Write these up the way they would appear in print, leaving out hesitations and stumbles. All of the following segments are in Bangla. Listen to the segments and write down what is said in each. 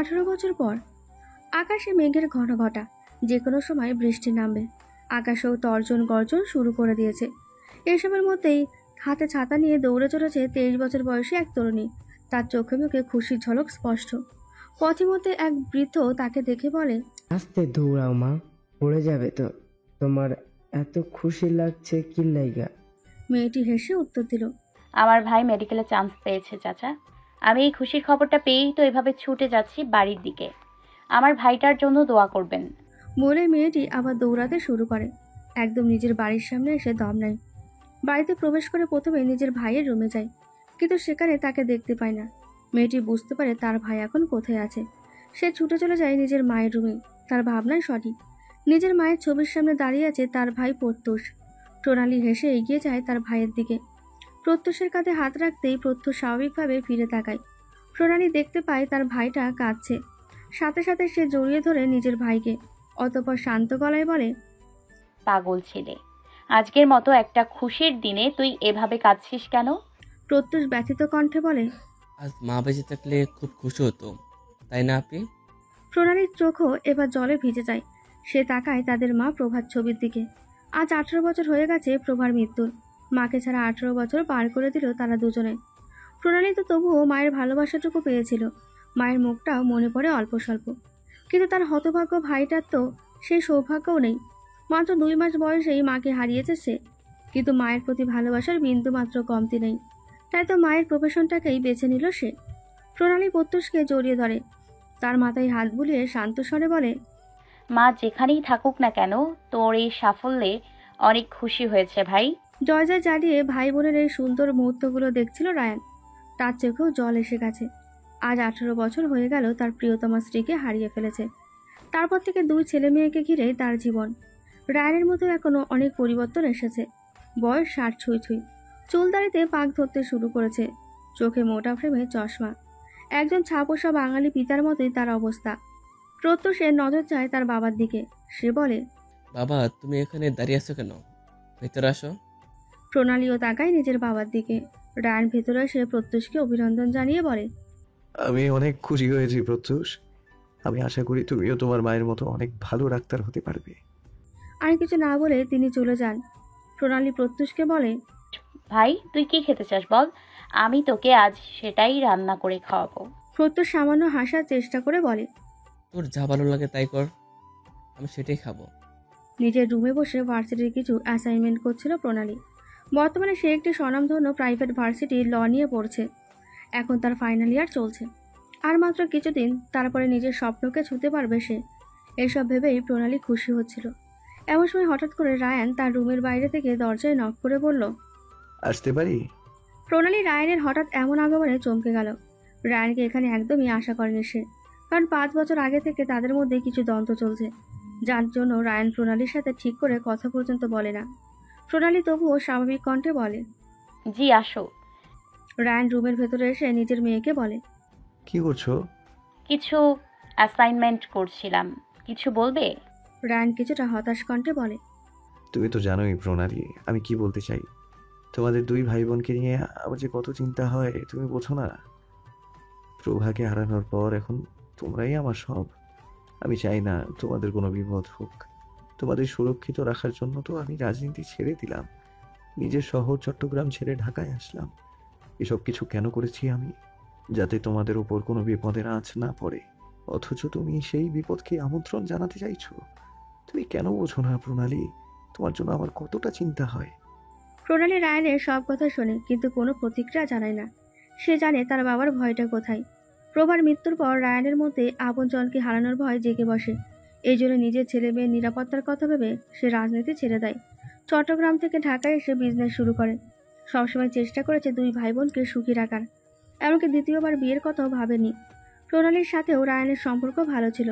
18 বছর পর আকাশে মেঘের ঘন ঘটা, যে কোনো সময় বৃষ্টি নামবে। আকাশেও তর্জন গর্জন শুরু করে দিয়েছে। এসবের মধ্যেই হাতে ছাতা নিয়ে দৌড়ে চলেছে 23 বছর বয়সী এক তরুণী। তার চোখে মুখে খুশির ঝলক স্পষ্ট। পথিমধ্যে এক বৃদ্ধ তাকে দেখে বলে, আস্তে দৌড়াও মা, পড়ে যাবে তো। তোমার এত খুশি লাগছে কি লাইগা? মেয়েটি হেসে উত্তর দিল, আমার ভাই মেডিকেলে চান্স পেয়েছে চাচা। আমি এই খুশির খবরটা পেয়েই তো এভাবে ছুটে যাচ্ছি বাড়ির দিকে। আমার ভাইটার জন্য দোয়া করবেন। বলে মেয়েটি আবার দৌড়াতে শুরু করে। একদম নিজের বাড়ির সামনে এসে দম নেয়। বাড়িতে প্রবেশ করে প্রথমে নিজের ভাইয়ের রুমে যায়, কিন্তু সেখানে তাকে দেখতে পায় না। মেয়েটি বুঝতে পারে তার ভাই এখন কোথায় আছে। সে ছুটে চলে যায় নিজের মায়ের রুমে। তার ভাবনাই সঠিক। নিজের মায়ের ছবির সামনে দাঁড়িয়ে আছে তার ভাই প্রত্যুষ। প্রণালী হেসে এগিয়ে যায় তার ভাইয়ের দিকে। প্রত্যুষের কাঁধে হাত রাখতেই প্রত্যুষ স্বাভাবিকভাবে ফিরে তাকায়। প্রণালী দেখতে পায় তার ভাইটা কাঁদছে। সাথে সাথে সে জড়িয়ে ধরে নিজের ভাইকে। অতঃপর শান্ত গলায় বলে, পাগল ছেলে, আজকের মতো একটা খুশির দিনে তুই এভাবে কাঁদছিস কেন? প্রত্যুষ ব্যথিত কণ্ঠে বলে, আজ মা বেঁচে থাকলে খুব খুশি হতো, তাই না আপনি? প্রণালীর চোখও এবার জলে ভিজে যায়। সে তাকায় তাদের মা প্রভার ছবির দিকে। আজ 18 বছর হয়ে গেছে প্রভার মৃত্যুর। মাকে ছাড়া 18 বছর পার করে দিল তারা দুজনে। প্রণালী তো তবুও মায়ের ভালোবাসাটুকু পেয়েছিল। মায়ের মুখটাও মনে পড়ে অল্প স্বল্প। কিন্তু তার হতভাগ্য ভাইটার তো সেই সৌভাগ্যও নেই। মাত্র 2 মাস বয়সেই মাকে হারিয়েছে সে। কিন্তু মায়ের প্রতি ভালোবাসার বিন্দু মাত্র কমতি নেই। তাই তো মায়ের প্রফেশনটাকেই বেছে নিল সে। প্রণালী প্রত্যুষকে জড়িয়ে ধরে। তার মাথায় হাত বুলিয়ে শান্ত স্বরে বলে, মা যেখানেই থাকুক না কেন, তোর এই সাফল্যে অনেক খুশি হয়েছে ভাই। জয় জয় জ্বালিয়ে ভাই বোনের এই সুন্দর মুহূর্তগুলো দেখছিল রায়ান। তার চোখেও জল এসে গেছে। আজ 18 বছর হয়ে গেল তার প্রিয়তমা স্ত্রীকে হারিয়ে ফেলেছে। তারপর থেকে 2 ছেলে মেয়েকে ঘিরে তার জীবন। রায়ানের মতো এখনো অনেক পরিবর্তন এসেছে। বয়স 60 ছুঁই ছুঁই। চুলদাড়িতে পাক ধরতে শুরু করেছে। চোখে মোটা ফ্রেমে চশমা। একজন ছাপোষা বাঙালি পিতার মতোই তার অবস্থা। প্রত্যুষের নজর যায় তার বাবার দিকে। সে বলে, বাবা, তুমি এখানে দাঁড়িয়ে আছো কেন? ভেতরে আসো। প্রণালীও তাকায় নিজের বাবার দিকে। রায়ান ভেতরে এসে প্রত্যুষকে অভিনন্দন জানিয়ে বলে, আমি অনেক খুশি হয়েছি প্রত্যুষ। আমি আশা করি তুমিও তোমার মায়ের মতো অনেক ভালো ডাক্তার হতে পারবে। আর কিছু না বলে তিনি চলে যান। প্রণালী প্রত্যুষকে বলে, ভাই তুই কি খেতে চাস বল, আমি তোকে আজ সেটাই রান্না করে খাওয়াবো। প্রত্যুষ সামান্য হাসার চেষ্টা করে বলে, তোর যা ভালো লাগে তাই কর, আমি সেটাই খাবো। নিজের রুমে বসে ভার্সিটির কিছু অ্যাসাইনমেন্ট করছিল প্রণালী। বর্তমানে সে একটি স্বনামধন্য প্রাইভেট ভার্সিটি ল নিয়ে পড়ছে। এখন তার ফাইনাল ইয়ার চলছে। আর মাত্র কিছুদিন, তারপরে নিজের স্বপ্নকে ছুঁতে পারবে সে। এইসব ভেবেই প্রণালী খুশি হচ্ছিল। এমন সময় হঠাৎ করে রায়ান তার রুমের বাইরে থেকে দরজায় নক করে বলল, আসতে পারি? প্রণালী রায়ানের হঠাৎ এমন আগমনে চমকে গেল। রায়ানকে এখানে একদমই আশা করেনি সে। কারণ 5 বছর আগে থেকে তাদের মধ্যে কিছু দ্বন্দ্ব চলছে, যার জন্য রায়ান প্রণালীর সাথে ঠিক করে কথা পর্যন্ত বলে না। প্রণালী তবুও স্বাভাবিক কণ্ঠে বলে, জি আসো। রায়ান রুমের ভেতরে এসে নিজের মেয়েকে বলে, কি করছো? কিছু অ্যাসাইনমেন্ট করছিলাম, কিছু বলবে? রায়ান কিছুটা হতাশ কণ্ঠে বলে, তুমি তো জানোই প্রণালী, আমি কি বলতে চাই। তোমাদের 2 ভাই বোনকে নিয়ে আমার যে কত চিন্তা হয় তুমি বোঝো না। প্রভাকে হারানোর পর এখন তোমরাই আমার সব। আমি চাই না তোমাদের কোনো বিপদ হোক। তোমাদের সুরক্ষিত রাখার জন্য তো আমি রাজনীতি ছেড়ে দিলাম। নিজের শহর চট্টগ্রাম ছেড়ে ঢাকায় আসলাম। এসব কিছু কেন করেছি আমি? যাতে তোমাদের উপর কোনো বিপদের আঁচ না পড়ে। অথচ তুমি সেই বিপদকে আমন্ত্রণ জানাতে চাইছো। তুমি কেন বোঝো না প্রণালী, তোমার জন্য আমার কতটা চিন্তা হয়। প্রণালী রায়ানের সব কথা শোনে, কিন্তু কোনো প্রতিক্রিয়া জানায় না। সে জানে তার বাবার ভয়টা কোথায়। প্রভার মৃত্যুর পর রায়ানের মধ্যে আপনজনকে হারানোর ভয় জেগে বসে। এই জন্য নিজের ছেলে মেয়ের নিরাপত্তার কথা ভেবে সে রাজনীতি ছেড়ে দেয়। চট্টগ্রাম থেকে ঢাকায় এসে বিজনেস শুরু করে। সবসময় চেষ্টা করেছে 2 ভাই বোনকে সুখী রাখার। এমনকি দ্বিতীয়বার বিয়ের কথাও ভাবেনি। প্রণালীর সাথেও রায়ানের সম্পর্ক ভালো ছিল।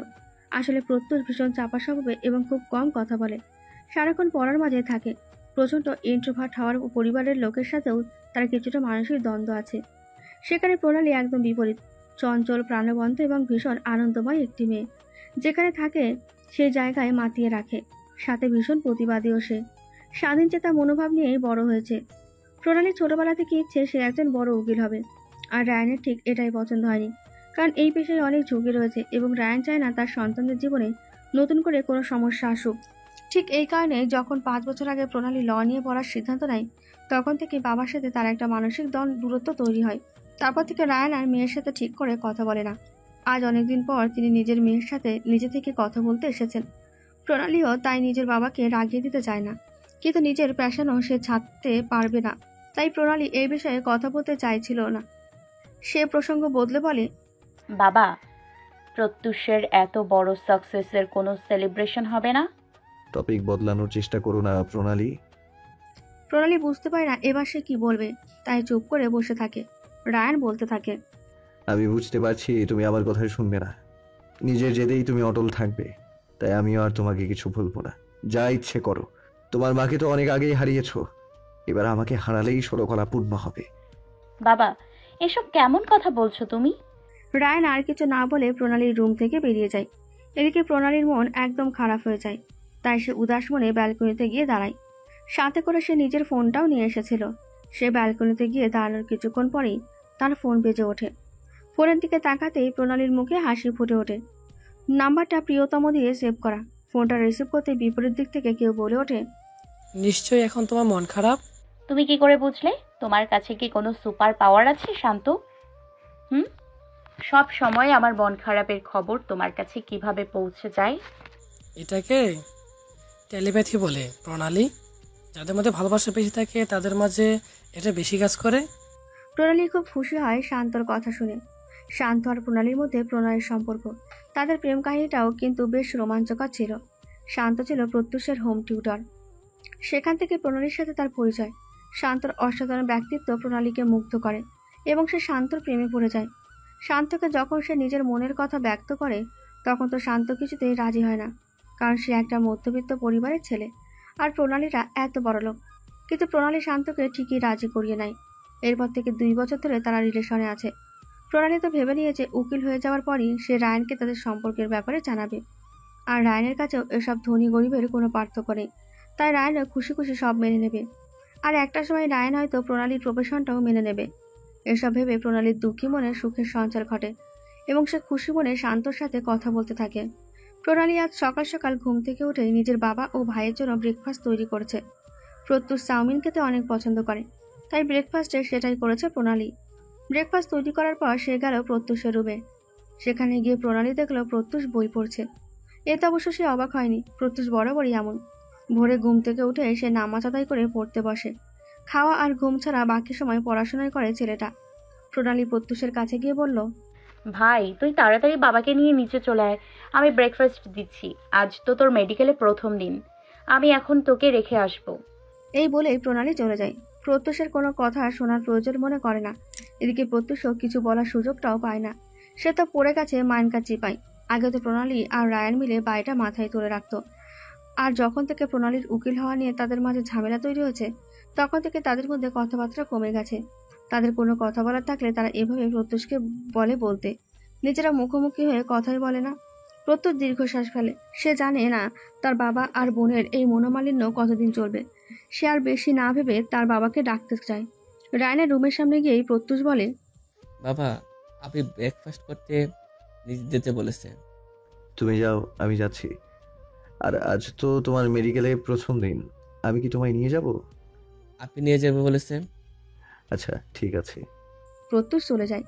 আসলে প্রত্যুষ ভীষণ চাপা স্বভাবে এবং খুব কম কথা বলে। সারাক্ষণ পড়ার মাঝে থাকে। প্রচণ্ড ইন্ট্রোভার্ট হওয়ার পরিবারের লোকের সাথেও তার কিছুটা মানসিক দ্বন্দ্ব আছে। সেখানে প্রণালী একদম বিপরীত। চঞ্চল, প্রাণবন্ত এবং ভীষণ আনন্দময় একটি মেয়ে। যেখানে থাকে সেই জায়গায় মাতিয়ে রাখে। সাথে ভীষণ প্রতিবাদীও সে। স্বাধীনচেতা মনোভাব নিয়েই বড় হয়েছে। প্রণালী ছোটবেলা থেকে ইচ্ছে সে একজন বড় উকিল হবে। আর রায়ানের ঠিক এটাই পছন্দ হয়নি। কারণ এই পেশায় অনেক ঝুঁকি রয়েছে এবং রায়ান চায় না তার সন্তানদের জীবনে নতুন করে কোনো সমস্যা আসুক। ঠিক এই কারণে যখন 5 বছর আগে প্রণালী ল নিয়ে পড়ার সিদ্ধান্ত নেয়, তখন থেকে বাবার সাথে তার একটা মানসিক দূরত্ব তৈরি হয়। তারপর থেকে রায়ান আর মেয়ের সাথে ঠিক করে কথা বলে না। আজ অনেকদিন পর তিনি নিজের মেয়ের সাথে নিজে থেকে কথা বলতে এসেছেন। প্রণালীও তাই নিজের বাবাকে রাগিয়ে দিতে চায় না, কিন্তু নিজের প্যাশনও সে ছাড়তে পারবে না। তাই প্রণালী এই বিষয়ে কথা বলতে চাইছিল না। সে প্রসঙ্গ বদলে বলে, বাবা, প্রত্যুষের এত বড় সাকসেসের কোনো সেলিব্রেশন হবে না? টপিক বদলানোর চেষ্টা করো না প্রণালী। প্রণালী বুঝতে পারে না এবার সে কি বলবে, তাই চুপ করে বসে থাকে। রায়ান বলতে থাকে, আমি বুঝতে পারছি তুমি আমার কথা শুনবে না, নিজের জেদেই তুমি অটল থাকবে। তাই আমিও আর তোমাকে কিছু বলবো না, যা ইচ্ছে করো। তোমার মাকে তো অনেক আগেই হারিয়েছো, এবার আমাকে হারালেই ষোলকলা পূর্ণ হবে। বাবা, এসব কেমন কথা বলছো তুমি? রায়ান আর কিছু না বলে প্রণালীর রুম থেকে বেরিয়ে যায়। এদিকে প্রণালীর মন একদম খারাপ হয়ে যায়, তাই সে উদাস মনে ব্যালকনিতে গিয়ে দাঁড়ায়। সাথে করে সে নিজের ফোনটাও নিয়ে এসেছিল। সে ব্যালকনিতে গিয়ে দাঁড়ানোর কিছুক্ষণ পরেই তার ফোন বেজে ওঠে। ফোনের দিকে তাকাতেই প্রণালীর মুখে হাসি ফুটে ওঠে। নাম্বারটা প্রিয়তম দিয়ে সেভ করা। ফোনটা রিসিভ করতে বিপরীত দিক থেকে কেউ বলে ওঠে, নিশ্চয়ই এখন তোমার মন খারাপ। তুমি কি করে বুঝলে? তোমার কাছে কি কোনো সুপার পাওয়ার আছে শান্ত? সব সময় আমার মন খারাপের খবর তোমার কাছে কিভাবে পৌঁছে যায়? এটাকে টেলিপ্যাথি বলে প্রণালী। যাদের মধ্যে ভালোবাসা বেশি থাকে তাদের মাঝে এটা বেশি কাজ করে। প্রণালী খুব খুশি হয় শান্তর কথা শুনে। শান্ত আর প্রণালীর মধ্যে প্রণয়ের সম্পর্ক, তাদের প্রেম কাহিনীটাও কিন্তু বেশ রোমাঞ্চকর ছিল। শান্ত ছিল প্রত্যুষের হোম টিউটর। সেখান থেকে প্রণালীর সাথে তার পরিচয়। শান্তর অসাধারণ ব্যক্তিত্ব প্রণালীকে মুগ্ধ করে এবং সে শান্তর প্রেমে পড়ে যায়। শান্তকে যখন সে নিজের মনের কথা ব্যক্ত করে, তখন তো শান্ত কিছুতেই রাজি হয় না, কারণ সে একটা মধ্যবিত্ত পরিবারের ছেলে আর প্রণালীরা এত বড় লোক। কিন্তু প্রণালী শান্তকে ঠিকই রাজি করিয়ে নেয়। এরপর থেকে 2 বছর ধরে তারা রিলেশনে আছে। প্রণালী তো ভেবে নিয়েছে উকিল হয়ে যাওয়ার পরই সে রায়ানকে তাদের সম্পর্কের ব্যাপারে জানাবে। আর রায়ানের কাছেও এসব ধনী গরিবের কোনো পার্থক্য নেই, তাই রায়ানও খুশি খুশি সব মেনে নেবে। আর একটা সময় রায়ান হয়তো প্রণালীর প্রফেশনটাও মেনে নেবে। এসব ভেবে প্রণালীর দুঃখী মনে সুখের সঞ্চার ঘটে এবং সে খুশি মনে শান্তর সাথে কথা বলতে থাকে। প্রণালী আজ সকাল সকাল ঘুম থেকে উঠে নিজের বাবা ও ভাইয়ের জন্য ব্রেকফাস্ট তৈরি করেছে। প্রত্যুষ চাউমিন খেতে অনেক পছন্দ করে, তাই ব্রেকফাস্টে সেটাই করেছে প্রণালী। ব্রেকফাস্ট তৈরি করার পর সে গেল প্রত্যুষের রুমে। সেখানে গিয়ে প্রণালী দেখলো প্রত্যুষ বই পড়ছে। এতে অবশ্য সে অবাক হয়নি, প্রত্যুষ বরাবরই এমন। ভোরে ঘুম থেকে উঠে সে নামাজ আদায় করে পড়তে বসে। খাওয়া আর ঘুম ছাড়া বাকি সময় পড়াশোনায় করে ছেলেটা। প্রণালী প্রত্যুষের কাছে গিয়ে বলল, ভাই, তুই তাড়াতাড়ি বাবাকে নিয়ে নিচে চলে আয়, আমি ব্রেকফাস্ট দিচ্ছি। আজ তো তোর মেডিকেলে প্রথম দিন, আমি এখন তোকে রেখে আসবো। এই বলেই প্রণালী চলে যায়। প্রত্যুষের কোনো কথা শোনার প্রয়োজন মনে করে না। এদিকে প্রত্যুষও কিছু বলার সুযোগটাও পায় না। সে তো পড়ে গেছে মাইনকা চিপায়। আগে তো প্রণালী আর রায়ান মিলে বাড়িটা মাথায় তুলে রাখত, আর যখন থেকে প্রণালীর উকিল হওয়া নিয়ে তাদের মাঝে ঝামেলা তৈরি হয়েছে, তখন থেকে তাদের মধ্যে কথাবার্তা কমে গেছে। তাদের কোনো কথা বলার থাকলে তারা এভাবে প্রত্যুষকে বলে বলতে, নিজেরা মুখোমুখি হয়ে কথাই বলে না। প্রত্যুষ দীর্ঘশ্বাস ফেলে। সে জানে না তার বাবা আর বোনের এই মনোমালিন্য কতদিন চলবে। সে আর বেশি না ভেবে তার বাবাকে ডাকতে চায়। রায়ানের রুমের সামনে গিয়েই প্রত্যুষ বলে, বাবা, আপনি ব্রেকফাস্ট করতে যেতে বলেছে। তুমি যাও, আমি যাচ্ছি। আর আজ তো তোমার মেডিকেলে প্রথম দিন, আমি কি তোমায় নিয়ে যাব? আপনি নিয়ে যাবে বলেছে। আচ্ছা ঠিক আছে। প্রত্যুষ চলে যায়।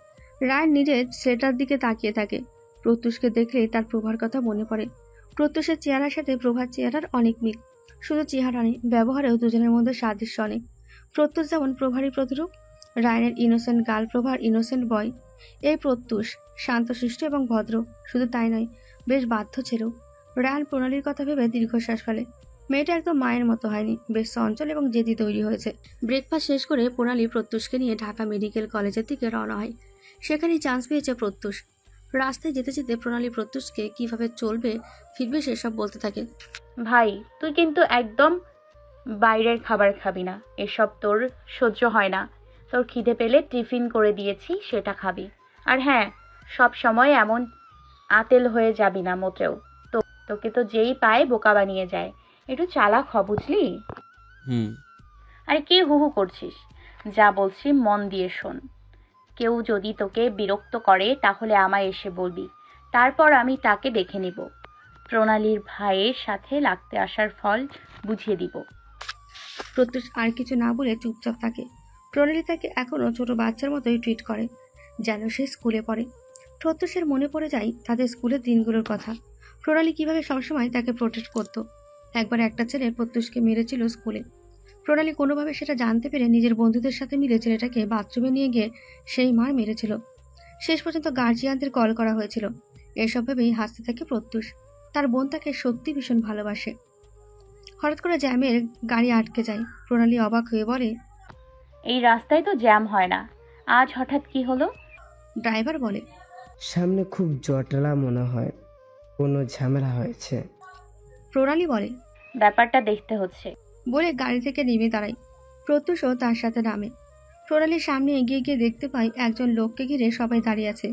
রায়ান নিজের ছেলেটার দিকে তাকিয়ে থাকে। প্রত্যুষকে দেখলেই তার প্রভার কথা মনে পড়ে। প্রত্যুষের চেহারার সাথে প্রভার চেহারার অনেক মিল। শুধু চেহারা নেই, ব্যবহারেও দুজনের মধ্যে সাদৃশ্য অনেক। প্রত্যুষ যেমন প্রভারই প্রতিরূপ, রায়ানের ইনোসেন্ট গার্ল প্রভার ইনোসেন্ট বয়। এই প্রত্যুষ শান্তশিষ্ট এবং ভদ্র। শুধু তাই নয়, বেশ বাধ্য ছিল। রায়ান প্রণালীর কথা ভেবে দীর্ঘশ্বাস ফেলে। মেয়েটা একদম মায়ের মতো হয়নি, বেশ চঞ্চল এবং জেদি তৈরি হয়েছে। ব্রেকফাস্ট শেষ করে প্রণালী প্রত্যুষকে নিয়ে ঢাকা মেডিকেল কলেজের দিকে রওনা হয়। সেখানেই চান্স পেয়েছে প্রত্যুষ। রাস্তায় যেতে যেতে প্রণালী প্রত্যুষকে কিভাবে চলবে ফিরবে সেসব বলতে থাকে। ভাই, তুই কিন্তু একদম বাইরের খাবার খাবি না, এসব তোর সহ্য হয় না। তোর খিদে পেলে টিফিন করে দিয়েছি, সেটা খাবি। আর হ্যাঁ, সব সময় এমন আতেল হয়ে যাবি না মোটেও। তোকে তো যেই পায় বোকা বানিয়ে যায়। একটু চালাক হ, বুঝলি? হুম। আরে কি হু হু করছিস? যা বলছি মন দিয়ে শোন। কেউ যদি তোকে বিরক্ত করে তাহলে আমায় এসে বলবি, তারপর আমি তাকে দেখে নিব। প্রণালীর ভাইয়ের সাথে লাগতে আসার ফল বুঝিয়ে দিব। প্রত্যুষ আর কিছু না বলে চুপচাপ থাকে। প্রণালী তাকে এখনো ছোট বাচ্চার মতোই ট্রিট করে, যেন সে স্কুলে পড়ে। প্রত্যুষের মনে পড়ে যায় তাদের স্কুলের দিনগুলোর কথা। প্রণালী কিভাবে সবসময় তাকে প্রোটেক্ট করত। একবার একটা ছেলে প্রত্যুষকে মেরেছিল স্কুলে। প্রণালী কোনোভাবে সেটা জানতে পেরে নিজের বন্ধুদের সাথে মিলে ছেলেটাকে বাথরুমে নিয়ে গিয়ে সেই মার মেরেছিল। শেষ পর্যন্ত গার্জিয়ানদের কল করা হয়েছিল। এসব ভেবেই হাসতে থাকে প্রত্যুষ। তার বোন তাকে সত্যি ভীষণ ভালোবাসে। হঠাৎ করে জ্যামের গাড়ি আটকে যায়। প্রণালী অবাক হয়ে বলে, এই রাস্তায় তো জ্যাম হয় না, আজ হঠাৎ কি হলো? ড্রাইভার বলে, সামনে খুব জটলা মনে হয়, কোনো ঝামেলা হয়েছে। প্রণালী বলে, ব্যাপারটা দেখতে হচ্ছে। বলে গাড়ি থেকে নেমে দাঁড়ায়। প্রত্যুষও তার সাথে নামে। প্রণালীর সামনে এগিয়ে গিয়ে দেখতে পায় একজন লোককে ঘিরে সবাই দাঁড়িয়ে আছে।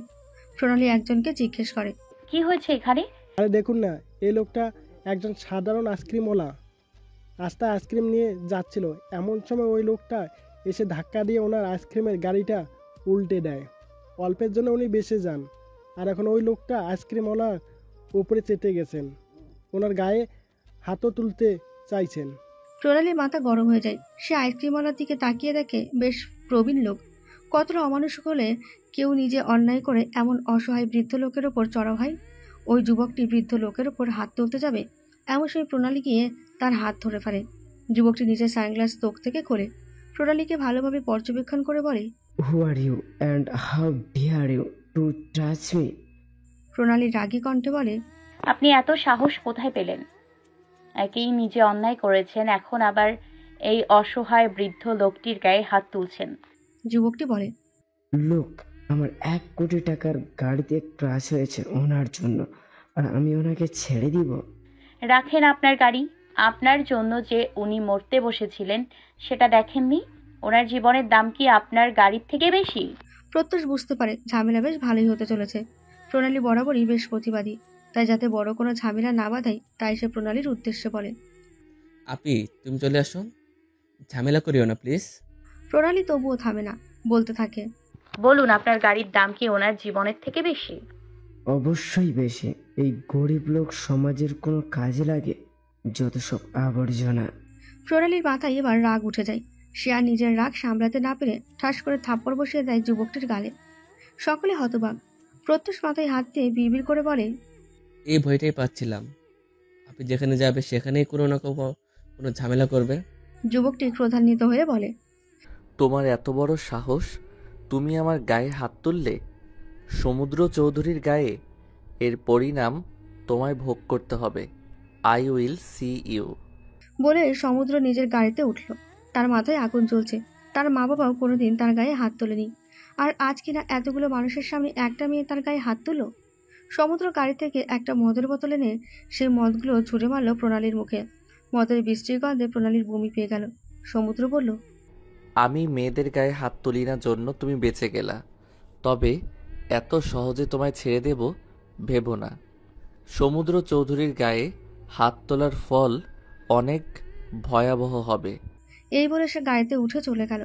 প্রণালী একজনকে জিজ্ঞেস করে, কি হয়েছে এখানে? আরে দেখুন না, এই লোকটা একজন সাধারণ আইসক্রিমওয়ালা। রাস্তায় আইসক্রিম নিয়ে যাচ্ছিল, এমন সময় ওই লোকটা এসে ধাক্কা দিয়ে ওনার আইসক্রিমের গাড়িটা উল্টে দেয়। অল্পের জন্য উনি বেঁচে যান, আর এখন ওই লোকটা আইসক্রিমওয়ালার উপরে চেতে গেছেন, ওনার গায়ে হাতও তুলতে চাইছেন। প্রণালীর মাথা গরম হয়ে যায়। সে আইসক্রিমওয়ালার দিকে তাকিয়ে দেখে বেশ প্রবীণ লোক। কতটা অমানুষিক হলে কেউ নিজে অন্যায় করে এমন অসহায় বৃদ্ধ লোকের ওপর চড়াও হয়। ওই যুবকটি বৃদ্ধ লোকের ওপর হাত তুলতে যাবে, এমন সময় প্রণালী গিয়ে তার হাত ধরে ফেলে। যুবকটি নিজের সানগ্লাস তোক থেকে খোলে। প্রণালীকে ভালোভাবে পর্যবেক্ষণ করে বলে, who are you and how dare you to touch me? প্রণালী রাগী কণ্ঠে বলে, আপনি এত সাহস কোথায় পেলেন? একেই নিজে অন্যায় করেছেন, এখন আবার এই অসহায় বৃদ্ধ লোকটির গায়ে হাত তুলছেন। যুবকটি বলে, লোক, আমার 1 কোটি টাকার গাড়িতে ক্রাশ হয়েছে ওনার জন্য, আর আমি ওনাকে ছেড়ে দিব? রাখেন আপনার গাড়ি। আপনার জন্য যে উনি মরতে বসেছিলেন সেটা দেখেননি? ওনার জীবনের দাম কি আপনার গাড়ির থেকে বেশি? প্রত্যুষ বুঝতে পারে ঝামেলা বেশ ভালোই হতে চলেছে। প্রণালী বরাবরই বেশ প্রতিবাদী, তাই যাতে বড় কোনো ঝামেলা না বাঁধায় তাই সে প্রণালীর উদ্দেশ্যে বলে। আপি, তুমি চলে আসো, ঝামেলা করিও না প্লিজ। প্রণালী তবুও থামে না, বলতে থাকে, বলুন আপনার গাড়ির দাম কি ওনার জীবনের থেকে বেশি? অবশ্যই বেশি। এই গরিব লোক সমাজের কোনো কাজে লাগে? যত সব আবর্জনা। প্রণালীর মাথায় এবার রাগ উঠে যায়। সে আর নিজের রাগ সামলাতে না পেরে ঠাস করে থাপ্পড় বসিয়ে দেয় যুবকটির গালে। সকলে হতবাক। প্রত্যুষ মাথায় হাত দিয়ে বিড়বিড় করে বলে, এই ভয়টাই পাচ্ছিলাম, আপনি যেখানে যাবে সেখানেই কোনো না কোনো ঝামেলা করবে। যুবকটি ক্রোধান্বিত হয়ে বলে, তোমার এত বড় সাহস, তুমি আমার গায়ে হাত তুললে? সমুদ্র চৌধুরীর গায়ে? এর পরিণাম তোমায় ভোগ করতে হবে। I will see you. বলে সমুদ্র নিজের গাড়িতে উঠল। তার মাথায় আগুন জ্বলছে। তার মা বাবাও কোনোদিন তার গায়ে হাত তোলেনি, আর আজ কিনা এতগুলো মানুষের সামনে একটা মেয়ে তার গায়ে হাত তুলল। সমুদ্র গাড়ি থেকে একটা মদের বোতল এনে সেই মদগুলো ছুঁড়ে মারল প্রণালীর মুখে। মদের বৃষ্টির গন্ধে প্রণালীর বমি পেয়ে গেল। সমুদ্র বলল, আমি মেয়েদের গায়ে হাত তুলি না জন্য তুমি বেঁচে গেলা, তবে এত সহজে তোমায় ছেড়ে দেব ভেবো না। সমুদ্র চৌধুরীর গায়ে হাত তোলার ফল অনেক ভয়াবহ হবে। এই বলে সে গাড়িতে উঠে চলে গেল।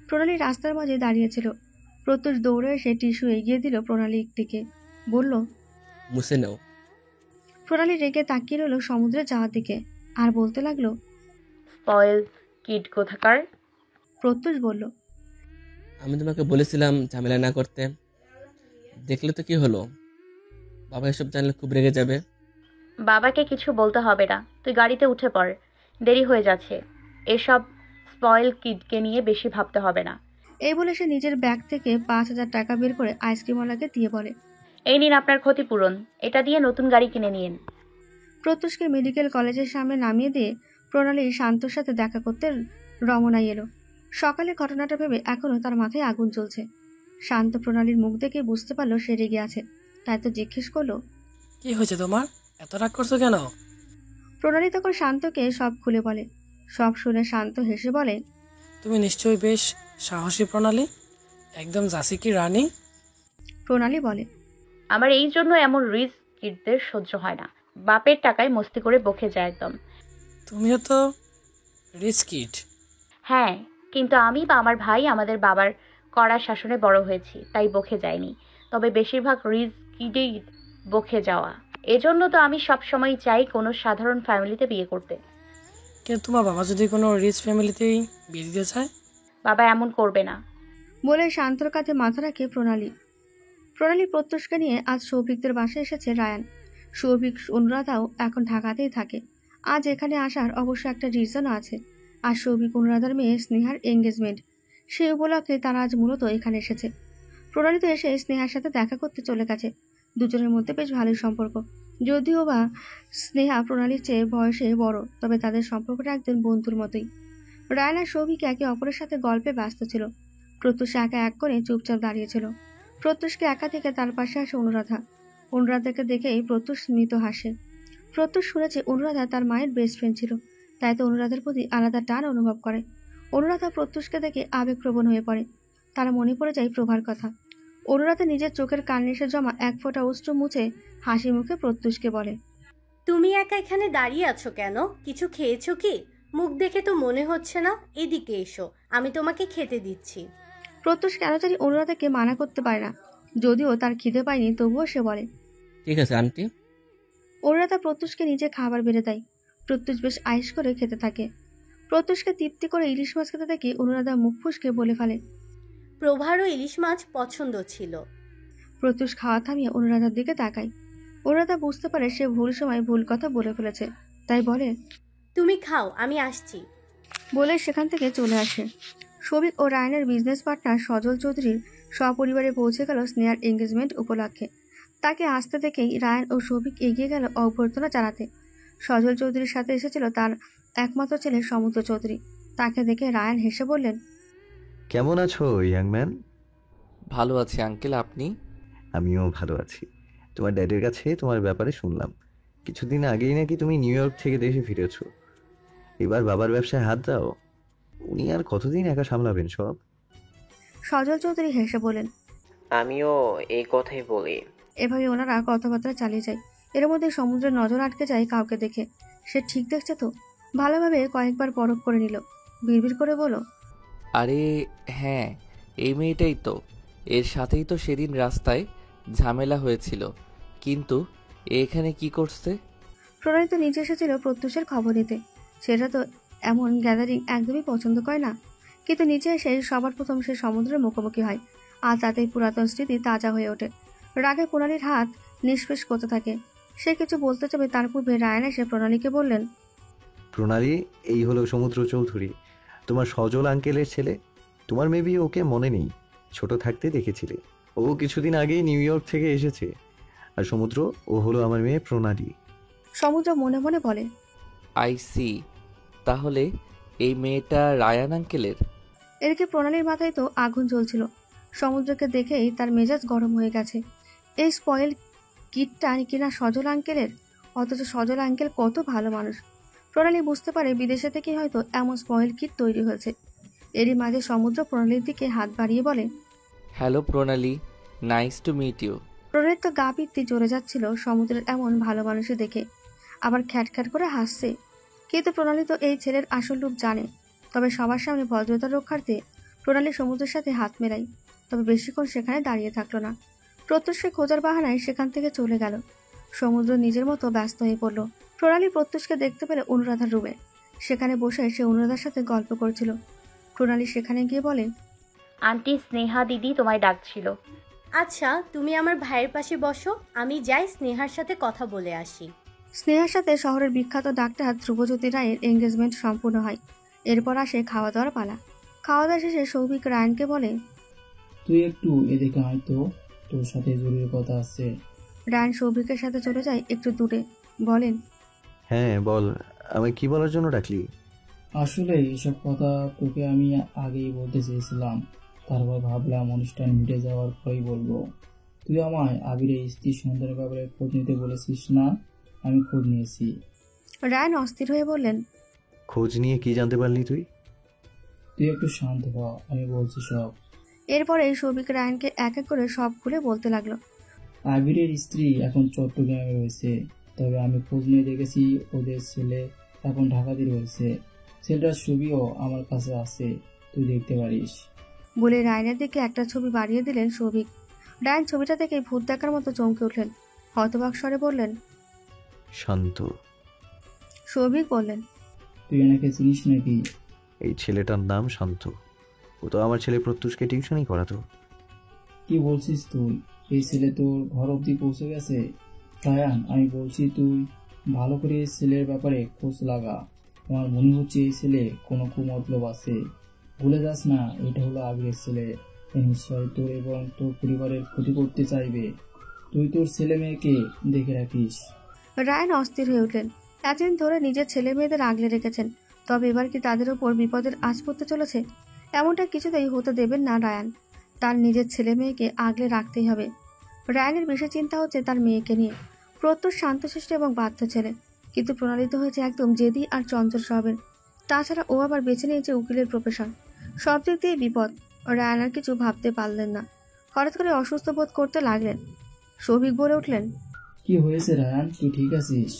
প্রণালী রাস্তার মাঝে দাঁড়িয়েছিল। প্রত্যুষ দৌড়ে এসে টিস্যু এগিয়ে দিল প্রণালীর দিকে, বলল। মুছে নাও। প্রণালী রেগে তাকিয়ে রইল সমুদ্রে যাওয়ার দিকে, আর বলতে লাগলো, স্পয়েল কিড কোথাকার। প্রত্যুষ বলল, আমি তোমাকে বলেছিলাম ঝামেলা না করতে, দেখলে তো কি হলো। বাবা এসব জানলে খুব রেগে যাবে। বাবাকে কিছু বলতে হবে না, তুই গাড়িতে উঠে পড়, দেরি হয়ে যাচ্ছে। এসব স্পয়েল কিডকে নিয়ে বেশি ভাবতে হবে না। এই বলে সে নিজের ব্যাগ থেকে 5,000 টাকা বের করে আইসক্রিমওয়ালাকে দিয়ে বলে, এই নিন আপনার ক্ষতিপূরণ, এটা দিয়ে নতুন গাড়ি কিনে নিন। প্রত্যুষকে মেডিকেল কলেজের সামনে নামিয়ে দিয়ে প্রণালী শান্তর সাথে দেখা করতে রমনায় এলো। সকালে ঘটনাটা ভেবে এখনো তার মাথায় আগুন জ্বলছে। শান্ত প্রণালীর মুখ দেখে বুঝতে পারলো সে রেগে আছে, তাই তো জিজ্ঞেস করলো, কি হয়েছে তোমার, এত রাগ করছো কেন? প্রণালী তখন শান্তকে সব খুলে বলে। সব শুনে শান্ত হেসে বলে, তুমি নিশ্চয়ই বেশ সাহসী প্রণালী, একদম জাসিকি রানী। প্রণালী বলে, আমার এই জন্য এমন রিচ কিডদের সহ্য হয় না, বাপের টাকায় মস্তি করে বকে যায় একদম। তুমিও তো রিচ কিড। হ্যাঁ, কিন্তু আমি বা আমার ভাই আমাদের বাবার কড়া শাসনে বড় হয়েছি, তাই বকে যায়নি। তবে বেশিরভাগ রিস্কিডেই বকে যাওয়া। এজন্য তো আমি সবসময় চাই কোনো সাধারণ ফ্যামিলিতে বিয়ে করতে। কিন্তু তোমার বাবা যদি কোনো রিচ ফ্যামিলিতেই বিয়ে দিতে চায়? বাবা এমন করবে না। বলে শান্তর কাঁধে মাথা রাখে প্রণালী প্রত্যুষকে নিয়ে আজ সৌভিকদের বাসায় এসেছে রায়ান। সৌভিক অনুরাধাও এখন ঢাকাতেই থাকে। আজ এখানে আসার অবশ্য একটা রিজনও আছে। আর সৌভিক অনুরাধার মেয়ে স্নেহার এঙ্গেজমেন্ট, সেই উপলক্ষে তারা আজ মূলত এখানে এসেছে। প্রণালী তো এসে স্নেহার সাথে দেখা করতে চলে গেছে। দুজনের মধ্যে বেশ ভালোই সম্পর্ক, যদিও বা স্নেহা প্রণালীর চেয়ে বয়সে বড়, তবে তাদের সম্পর্কটা একজন বন্ধুর মতোই। রায়ান আর সৌভিক একে অপরের সাথে গল্পে ব্যস্ত ছিল। প্রত্যুষ একা এক করে চুপচাপ দাঁড়িয়েছিল। প্রত্যুষকে একা থেকে তার পাশে আসে অনুরাধাকে দেখেই প্রত্যুষ স্মিত হাসে। প্রত্যুষ শুনেছে অনুরাধা তার মায়ের বেস্ট ফ্রেন্ড ছিল, তাই তো অনুরাধার প্রতি আলাদা টান অনুভব করে। অনুরাধা প্রত্যুষকে দেখে আবেগপ্রবণ হয়ে পড়ে। তারা মনে পড়ে যায় প্রভার কথা। অনুরাধা নিজের চোখের কান্নিসে জমা এক ফোঁটা অশ্রু মুছে হাসি মুখে প্রত্যুষকে বলে, তুমি একা এখানে দাঁড়িয়ে আছো কেন? কিছু খেয়েছো কি? মুখ দেখে তো মনে হচ্ছে না। এদিকে এসো, আমি তোমাকে খেতে দিচ্ছি। প্রত্যুষ কেন জানি অনুরাধাকে মানা করতে পারে না, যদিও তার খিদে পায়নি তবুও সে বলে, ঠিক আছে আন্টি। অনুরাধা প্রত্যুষকে নিজে খাবার বেড়ে দেয়। প্রত্যুষ বেশ আয়েশ করে খেতে থাকে। প্রত্যুষকে তৃপ্তি করে ইলিশ মাছ খেতে দেখে অনুরাধা মুখ ফুসকে বলে ফেলে, প্রভারও ইলিশ মাছ পছন্দ ছিল। প্রত্যুষ খাওয়া থামিয়ে অনুরাধার দিকে তাকায়। অনুরাধা বুঝতে পারে সে ভুল সময় ভুল কথা বলে ফেলেছে, তাই বলে, তুমি খাও, আমি আসছি। বলে সেখান থেকে চলে আসে। সৌভিক ও রায়ানের বিজনেস পার্টনার সজল চৌধুরীর সপরিবারে পৌঁছে গেল স্নেহার এঙ্গেজমেন্ট উপলক্ষে। তাকে আসতে দেখেই রায়ান ও সৌভিক এগিয়ে গেল অভ্যর্থনা জানাতে। সজল চৌধুরীর সাথে এসেছিল তার একমাত্র ছেলে সমুদ্র চৌধুরী। তাকে দেখে রায়ান হেসে বললেন, কেমন আছো ইয়াং ম্যান? ভালো আছি আঙ্কেল, আপনি? আমিও ভালো আছি। তোমার ড্যাডের কাছে তোমার ব্যাপারে শুনলাম। কিছুদিন আগেই নাকি তুমি নিউ ইয়র্ক থেকে দেশে ফিরেছো। এবার বাবার ব্যবসায় হাত দাও। উনি আর কতদিন একা সামলাবেন সব? সজল চৌধুরী হেসে বলেন। আমিও এই কথাই বলি। এভাবে ওনারা কথাবার্তা চালিয়ে যায়। এর মধ্যে সমুদ্রের নজর আটকে যায় কাউকে দেখে। সে ঠিক দেখছে তো। ভালোভাবে কয়েকবার পরখ করে নিল। বিড়বিড় করে বলল, আরে হ্যাঁ, এই মেয়েটাই তো। এর সাথেই তো সেদিন রাস্তায় ঝামেলা হয়েছিল। কিন্তু এখানে কি করছে? প্রণয় তো নিচে এসেছিল প্রত্যুষের খবর নিতে। সেটা তো এমন গ্যাদারিং একদমই পছন্দ করে না। কিন্তু নিচে এসে সবার প্রথম সে সমুদ্রের মুখোমুখি হয়। আর তাতেই পুরাতন স্মৃতি তাজা হয়ে ওঠে। রাগে প্রণালীর হাত নিষ্পেষ করতে থাকে। সে কিছু বলতে চাবে, তার পূর্বে রায়ান এসে প্রণালীকে বললেন, প্রণালী, এই হলো সমুদ্র চৌধুরী, তোমার সজল আঙ্কেলের ছেলে। তোমার মেবি ওকে মনে নেই, ছোট থাকতে দেখেছিলে। ও কিছুদিন আগেই নিউ ইয়র্ক থেকে এসেছে। আর সমুদ্র, ও হলো আমার মেয়ে প্রণালী। সমুদ্র মনে মনে বলে, আই সি। তাহলে এই মেয়েটা রায়ান আঙ্কেলের? এদিকে প্রণালীর মাথায় তো আগুন জ্বলছিল। সমুদ্রকে দেখেই তার মেজাজ গরম হয়ে গেছে। এই স্পয়েল কিটটা কিনা সজল আঙ্কেলের, অথচ সজল আঙ্কেল কত ভালো মানুষ। প্রণালী বুঝতে পারে বিদেশে থেকে হয়তো এমন স্পয়েল কিট তৈরি হয়েছে। এরই মাঝে সমুদ্র প্রণালীর দিকে হাত বাড়িয়ে বলে, হ্যালো প্রণালী, নাইস টু মিট ইউ। প্রণালীর তো গা পিত্তি জ্বলে যাচ্ছিল সমুদ্রের এমন ভালো মানুষে দেখে। আবার খ্যাট করে হাসছে। কিন্তু প্রণালী তো এই ছেলের আসল রূপ জানে। তবে সবার সামনে ভদ্রতা রক্ষার্থে প্রণালী সমুদ্রের সাথে হাত মেলায়। তবে বেশিক্ষণ সেখানে দাঁড়িয়ে থাকলো না। প্রত্যুষকে খোঁজার বাহানায় সেখান থেকে চলে গেল। সমুদ্র নিজের মতো ব্যস্ত হয়ে পড়ল। প্রণালী প্রত্যুষকে দেখতে পেলে অনুরাধার রুমে। সেখানে বসে সে অনুরাধার সাথে গল্প করছিল। প্রণালী সেখানে গিয়ে বলে, আন্টি স্নেহা দিদি তোমায় ডাকছিল। আচ্ছা, তুমি আমার ভাইয়ের পাশে বসো, আমি যাই স্নেহার সাথে কথা বলে আসি। স্নেহার সাথে শহরের বিখ্যাত ডাক্তার ধ্রুবজ্যোতি রায়ের এঙ্গেজমেন্ট সম্পূর্ণ হয়। এরপর আসে খাওয়া দাওয়ার পালা। খাওয়া দাওয়া শেষে সৌভিক রায়ানকে বলে, তুই একটু এদিকে আয় তো, তোর সাথে জরুরি কথা আছে। রায়ান সৌভিকের সাথে চলে যায় একটু দূরে। বলেন, হ্যাঁ বল, আমায় কি বলার জন্য ডাকলি? আসলে এসব কথা তোকে আমি আগেই বলতে চেয়েছিলাম, তারপর ভাবলাম অনুষ্ঠান মিটে যাওয়ার পরেই বলবো। তুই আমায় আবিরের স্ত্রী সন্তানের ব্যাপারে খোঁজ নিতে বলেছিস না? আমি খোঁজ নিয়েছি। রায়ান অস্থির হয়ে বললেন, খোঁজ নিয়ে কি জানতে পারলি তুই? তুই একটু শান্ত হ, আমি বলছি সব। এরপরে সৌভিক রায়ানকে এক এক করে সব খুলে বলতে লাগলো। আবিরের স্ত্রী এখন চট্টগ্রামে রয়েছে, তবে আমি খোঁজ নিয়ে দেখেছি ওদের ছেলে এখন ঢাকাতে রয়েছে। ছেলেটার ছবিও আমার কাছে আছে, তুই দেখতে পারিস। বলে রায়নের দিকে একটা ছবি বাড়িয়ে দিলেন সৌভিক। রায়ন ছবিটা দেখে ভূত দেখার মতো চমকে উঠলেন। হতবাক স্বরে বললেন, শান্ত। সৌভিক বললেন, তুই এনাকে চিনিস নাকি? এই ছেলেটার নাম শান্ত। ও তো আমার ছেলে প্রত্যুষকে টিউশনই করাতো। কি বলছিস তুই? এই ছেলে তোর ঘর অব্দি পৌঁছে গেছে? রায়ান, আমি বলছি তুই ভালো করে এই ছেলের ব্যাপারে খোঁজ লাগা। আমার মনে হচ্ছে এই ছেলে কোনো কুমতলব আছে। ভুলে যাস না, এটা হলো আবিরের ছেলে। এ নিশ্চয় তোর এবং তোর পরিবারের ক্ষতি করতে চাইবে। তুই তোর ছেলে মেয়েকে দেখে রাখিস। রায়ন অস্থির হয়ে উঠলেন। এতদিন ধরে নিজের ছেলে মেয়েদের আগলে রেখেছেন, তবে এবার কি তাদের উপর বিপদের আঁচ পড়তে চলেছে? এমনটা কিছুতেই হতে দেবেন না রায়ান। তার নিজের ছেলে মেয়েকে আগলে রাখতেই হবে। রায়ানের বেশি চিন্তা হচ্ছে তার মেয়েকে নিয়ে। প্রত্যুষ শান্তশিষ্ট এবং বাধ্য ছেলে, কিন্তু প্রণালিত হয়েছে একদম জেদি আর চঞ্চল স্বভাবের। তাছাড়া ও আবার বেছে নিয়েছে উকিলের প্রফেশন। সব দিক দিয়ে বিপদ। রায়ান আর কিছু ভাবতে পারলেন না। হঠাৎ করে অসুস্থ বোধ করতে লাগলেন। সৌভিক বলে উঠলেন, কি হয়েছে রায়ান, তুই ঠিক আছিস?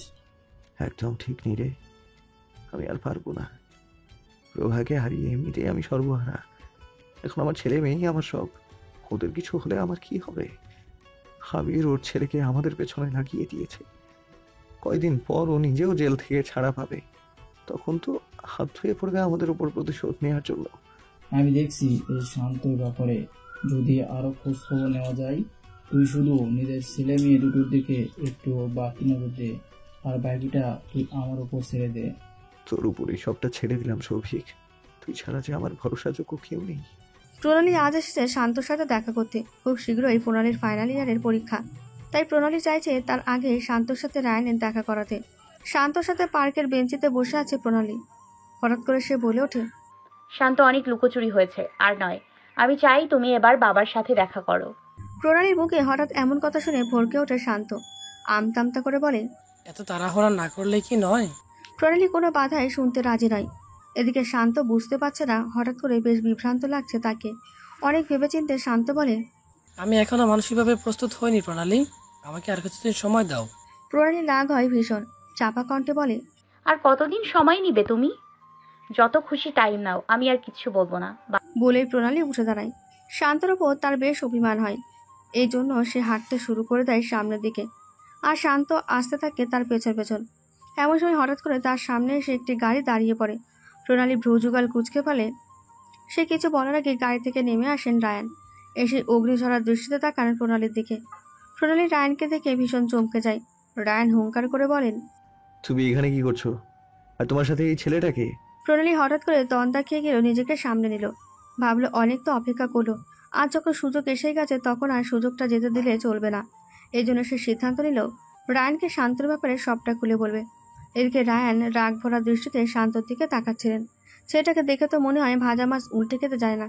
একদম ঠিক নেই রে। আমি আর পারবো না। প্রভাকে হারিয়ে এমনিতেই আমি সর্বহারা। এখন আমার ছেলে মেয়েই আমার সব। ওদের কিছু হলে আমার কি হবে? হাবির ওর ছেলেকে আমাদের পেছনে লাগিয়ে দিয়েছে। কয়দিন পর ও নিজেও জেল থেকে ছাড়া পাবে। তখন তো হাত ধুয়ে পড়বে আমাদের উপর প্রতিশোধ নেওয়ার জন্য। আমি দেখছি এই শান্তর ব্যাপারে যদি আরো খোঁজ খবর নেওয়া যায়। তুই শুধু নিজের ছেলে মেয়ে দুটোর দিকে একটু বাড়তি নজর দে, আর বাকিটা তুই আমার উপর ছেড়ে দে। তোর উপরে সবটা ছেড়ে দিলাম সৌভিক। তুই ছাড়া যে আমার ভরসাযোগ্য কেউ নেই। প্রণালী আজ এসেছে শান্তর সাথে দেখা করতে। খুব শীঘ্রই প্রণালীর ফাইনাল ইয়ারের পরীক্ষা, তাই প্রণালী চাইছে তার আগে শান্তর সাথে রায়ানের দেখা করাতে। শান্তর সাথে পার্কের বেঞ্চিতে বসে আছে প্রণালী। হঠাৎ করে সে বলে ওঠে, শান্ত, অনেক লুকোচুরি হয়েছে, আর নয়। আমি চাই তুমি এবার বাবার সাথে দেখা করো। প্রণালীর মুখে হঠাৎ এমন কথা শুনে ভরকে ওঠে শান্ত। আমতামতা করে বলে, এত তাড়াহুড়া না করলে কি নয়? প্রণালী কোনো বাধায় শুনতে রাজি নয়। এদিকে শান্ত বুঝতে পারছে না, হঠাৎ করে বেশ বিভ্রান্ত লাগছে তাকে। অনেক ভেবেচিন্তে শান্ত বলে, আমি এখনো মানসিকভাবে প্রস্তুত হইনি প্রণালী, আমাকে আর কিছুদিন সময় দাও। প্রণালী রাগ হয় ভীষণ, চাপা কণ্ঠে বলে, আর কতদিন সময় নিবে তুমি? যত খুশি টাইম নাও, আমি আর কিচ্ছু বলবো না। বলেই প্রণালী উঠে দাঁড়ায়। শান্তর ওপর তার বেশ অভিমান হয়, এই জন্য সে হাঁটতে শুরু করে দেয় সামনের দিকে, আর শান্ত আসতে থাকে তার পেছন পেছন। এমন সময় হঠাৎ করে তার সামনে এসে একটি গাড়ি দাঁড়িয়ে পড়ে। প্রণালী ভ্রুযুগল কুঁচকে ফেলে। সে কিছু বলার আগে গাড়ি থেকে নেমে আসেন রায়ান। এসে অগ্নিঝরা দৃষ্টিতে তাকান প্রণালীর দিকে। প্রণালী রায়ানকে দেখে ভীষণ চমকে যায়। রায়ান হুঙ্কার করে বলেন, তুমি এখানে কি করছো? আর তোমার সাথে এই ছেলেটাকে? প্রণালী হঠাৎ করে তন্দা খেয়ে গেল, নিজেকে সামনে নিল। ভাবলো অনেক তো অপেক্ষা করলো, আজ যখন সুযোগ এসে গেছে তখন আর সুযোগটা যেতে দিলে চলবে না। এই জন্য সে সিদ্ধান্ত নিল রায়ানকে শান্তর ব্যাপারে সবটা খুলে বলবে। এদিকে রায়ান রাগ ভরা দৃষ্টিতে শান্তর দিকে তাকাচ্ছিলেন। ছেলেটাকে দেখে তো মনে হয় ভাজা মাছ উল্টে খেতে যায় না,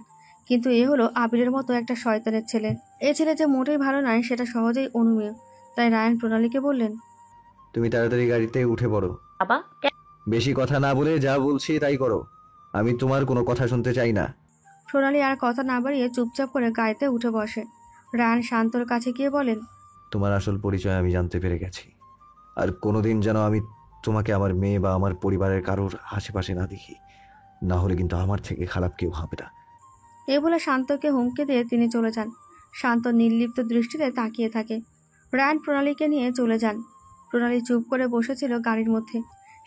কিন্তু এ হলো আবিরের মতো একটা শয়তানের ছেলে। এই ছেলে যে মোটেই ভালো নয় সেটা সহজেই অনুমেয়। তাই রায়ান প্রণালীকে বললেন, তুমি তাড়াতাড়ি গাড়িতে উঠে পড়ো। বাবা, বেশি কথা না বলে যা বলছি তাই করো। আমি তোমার কোনো কথা শুনতে চাই না। প্রণালী আর কথা না বাড়িয়ে চুপচাপ করে গাড়িতে উঠে বসে। রায়ান শান্তর কাছে গিয়ে বলেন, তোমার আসল পরিচয় আমি জানতে পেরে গেছি। আর কোনোদিন যেন আমি তোমাকে আমার মেয়ে বা আমার পরিবারের কারোর আশেপাশে না দেখি, না হলে কিন্তু আমার থেকে খারাপ কেউ হবে না। এ বলে শান্তকে হুমকি দিয়ে তিনি চলে যান। শান্ত নির্লিপ্ত দৃষ্টিতে তাকিয়ে থাকে। রায়ান প্রণালীকে নিয়ে চলে যান। প্রণালী চুপ করে বসেছিল গাড়ির মধ্যে।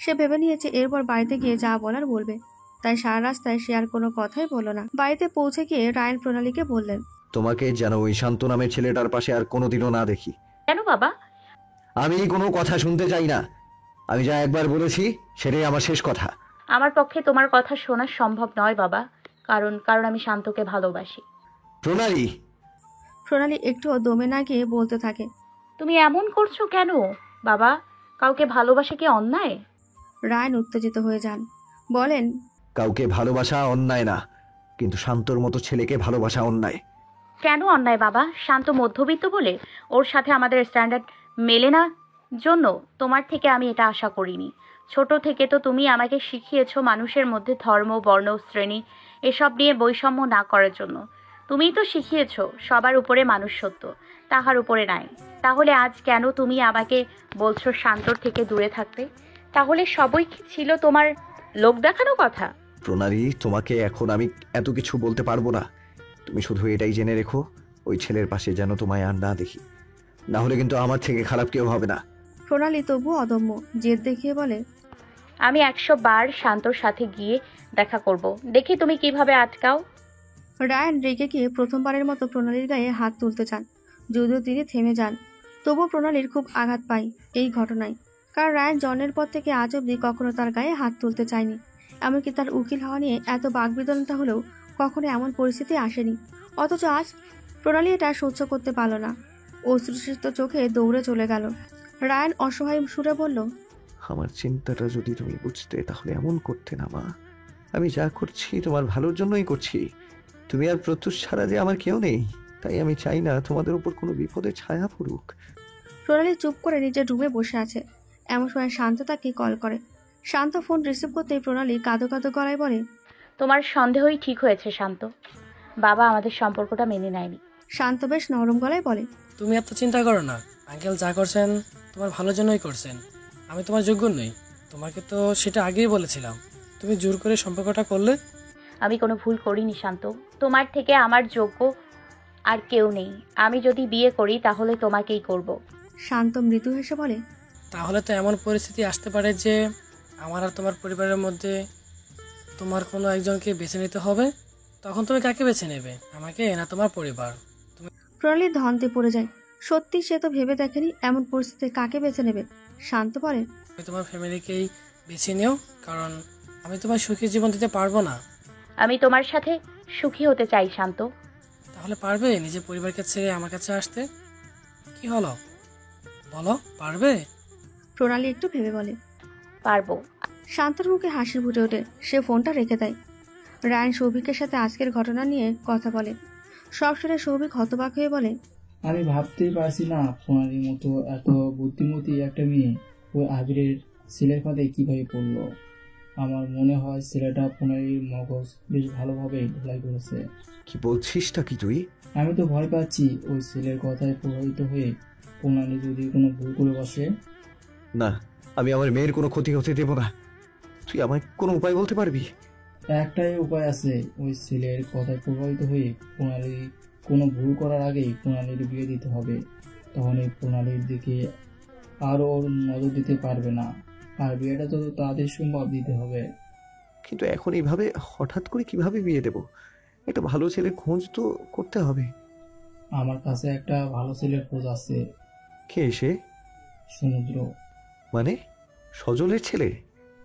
সে ভেবে নিয়েছে এরপর বাড়িতে গিয়ে যা বলার বলবে, তাই সারা রাস্তায় সে আর কোনো কথাই বলল না। বাড়িতে পৌঁছে গিয়ে রায়ান প্রণালীকে বললেন, তোমাকে যেন ওই শান্ত নামের ছেলেটার পাশে আর কোনোদিনও না দেখি। কেন বাবা? আমি কোনো কথা শুনতে চাই না। আমি যা একবার বলেছি সেটাই আমার শেষ কথা। আমার পক্ষে তোমার কথা শোনা সম্ভব নয় বাবা, কারণ আমি শান্তকে ভালোবাসি। প্রণালী। প্রণালী একটুও দমে না গিয়ে বলতে থাকে, তুমি এমন করছো কেন বাবা? কাউকে ভালোবাসা কি অন্যায়? রায়ান উত্তেজিত হয়ে যান, বলেন, কাউকে ভালোবাসা অন্যায় না, কিন্তু শান্তর মতো ছেলেকে ভালোবাসা অন্যায়। কেন অন্যায় বাবা? শান্ত মধ্যবিত্ত বলে ওর সাথে আমাদের স্ট্যান্ডার্ড মেলে না জন্য তোমার থেকে আমি এটা আশা করিনি। ছোট থেকে তো তুমি আমাকে শিখিয়েছো মানুষের মধ্যে ধর্ম, বর্ণ, শ্রেণী এসব নিয়ে বৈষম্য না করার জন্য। তুমিই তো শিখিয়েছো সবার উপরে মানুষ সত্য, তাহার উপরে নাই। তাহলে আজ কেন তুমি আমাকে বলছো শান্তর থেকে দূরে থাকতে? তাহলে সবই কি ছিল তোমার লোক দেখানো কথা? প্রণালী, তোমাকে এখন আমি এত কিছু বলতে পারবো না। তুমি শুধু এটাই জেনে রেখো, ওই ছেলের পাশে যেন তোমায় আর না দেখি, না হলে কিন্তু আমার থেকে খারাপ কেউ হবে না। প্রণালী তবু অদম্য জেদ দেখিয়ে বলে, আমি 100 বার শান্তর সাথে গিয়ে দেখা করব, দেখি তুমি কিভাবে আটকাও। রায়ান রেগে গিয়ে প্রথমবারের মতো প্রণালীর গায়ে হাত তুলতে চান, যদিও তিনি থেমে যান। তবুও প্রণালীর খুব আঘাত পায় এই ঘটনায়, কারণ রায়ান জন্মের পর থেকে আজ অবধি কখনো তার গায়ে হাত তুলতে চায়নি। এমনকি তার উকিল হওয়া নিয়ে এত বাকবিতণ্ডা হলেও কখনো এমন পরিস্থিতি আসেনি। অথচ আজ প্রণালী এটা সহ্য করতে পারল না, অশ্রুসিক্ত চোখে দৌড়ে চলে গেল। রায়ান অসহায় সুরে বলল, আমার চিন্তাটা যদি তুমি বুঝতে তাহলে এমন করতে না মা। আমি যা করছি তোমার ভালোর জন্যই করছি। তুমি আর প্রত্যুষ ছাড়া যে আমার কেউ নেই, তাই আমি চাই না তোমাদের উপর কোনো বিপদের ছায়া পড়ুক। প্রণালী চুপ করে নিজের রুমে বসে আছে। এমন সময় শান্ত তাকে কল করে। শান্ত ফোন রিসিভ করতেই প্রণালী কাঁদো কাঁদো গলায় বলে, তোমার সন্দেহই ঠিক হয়েছে শান্ত, বাবা আমাদের সম্পর্কটা মেনে নেয়নি। শান্ত বেশ নরম গলায় বলে, তুমি এত চিন্তা করো না, আঙ্কেল যা করছেন তোমার ভালোর জন্যই করছেন। আমি তোমার যোগ্য নই, তোমাকে তো সেটা আগেই বলেছিলাম। তুমি জোর করে সম্পর্কটা করলে। আমি কোনো ভুল করিনি শান্ত, তোমার থেকে আমার যোগ্য আর কেউ নেই। আমি যদি বিয়ে করি তাহলে তোমাকেই করব। শান্ত মৃদু হেসে বলে, তাহলে তো এমন পরিস্থিতি আসতে পারে যে আমার আর তোমার পরিবারের মধ্যে তোমার কোনো একজনকে বেছে নিতে হবে। তখন তুমি কাকে বেছে নেবে, আমাকে না তোমার পরিবার? প্রণালী ধন্তে পড়ে যায়। সত্যি সে তো ভেবে দেখেনি এমন পরিস্থিতিতে কাকে বেছে নেবে। শান্ত বলে, তুমি তোমার ফ্যামিলিকেই বেছে নিও, কারণ আমি তোমার সুখী জীবন দিতে পারবো না। আমি তোমার সাথে সুখী হতে চাই শান্ত। তাহলে পারবে নিজের পরিবারকে ছেড়ে আমার কাছে আসতে? কি হলো বলো, পারবে? প্রণালী একটু ভেবে বলে, পারবো। শান্তর মুখে হাসি ফুটে ওঠে। সে ফোনটা রেখে দেয়। রায়ান সৌভিকের সাথে আজকের ঘটনা নিয়ে কথা বলে। সব শুনে সৌভিক হতবাক হয়ে বলে, আমি ভাবতেই পারছি না প্রণালীর মতো এত বুদ্ধিমতী একটা মেয়ে ওই আবিরের ছেলের ফাঁদে কিভাবে পড়লো। আমার মনে হয় ছেলেটা প্রণালীর মগজ বেশ ভালোভাবে ধোলাই করেছে। কি বলছিসটা কি তুই? আমি তো ভয় পাচ্ছি ওই ছেলের কথায় প্রভাবিত হয়ে প্রণালী যদি কোনো ভুল করে বসে। না, আমি আমার মেয়ের কোনো ক্ষতি হতে দেব না। তুই আমায় কোনো উপায় বলতে পারবি? একটাই উপায় আছে, ওই ছেলের কথায় প্রভাবিত হয়ে প্রণালী কোনো ভুল করার আগেই প্রণালীর বিয়ে দিতে হবে। তখন এই প্রণালীর দিকে আর ওর নজর দিতে পারবে না, আর বিয়েটা তো তাদের সম্ভব দিতে হবে। কিন্তু এখন এইভাবে হঠাৎ করে কিভাবে বিয়ে দেব? একটা ভালো ছেলের খোঁজ তো করতে হবে। আমার কাছে একটা ভালো ছেলের খোঁজ আছে। কে সে? সমুদ্র। মানে সজলের ছেলে?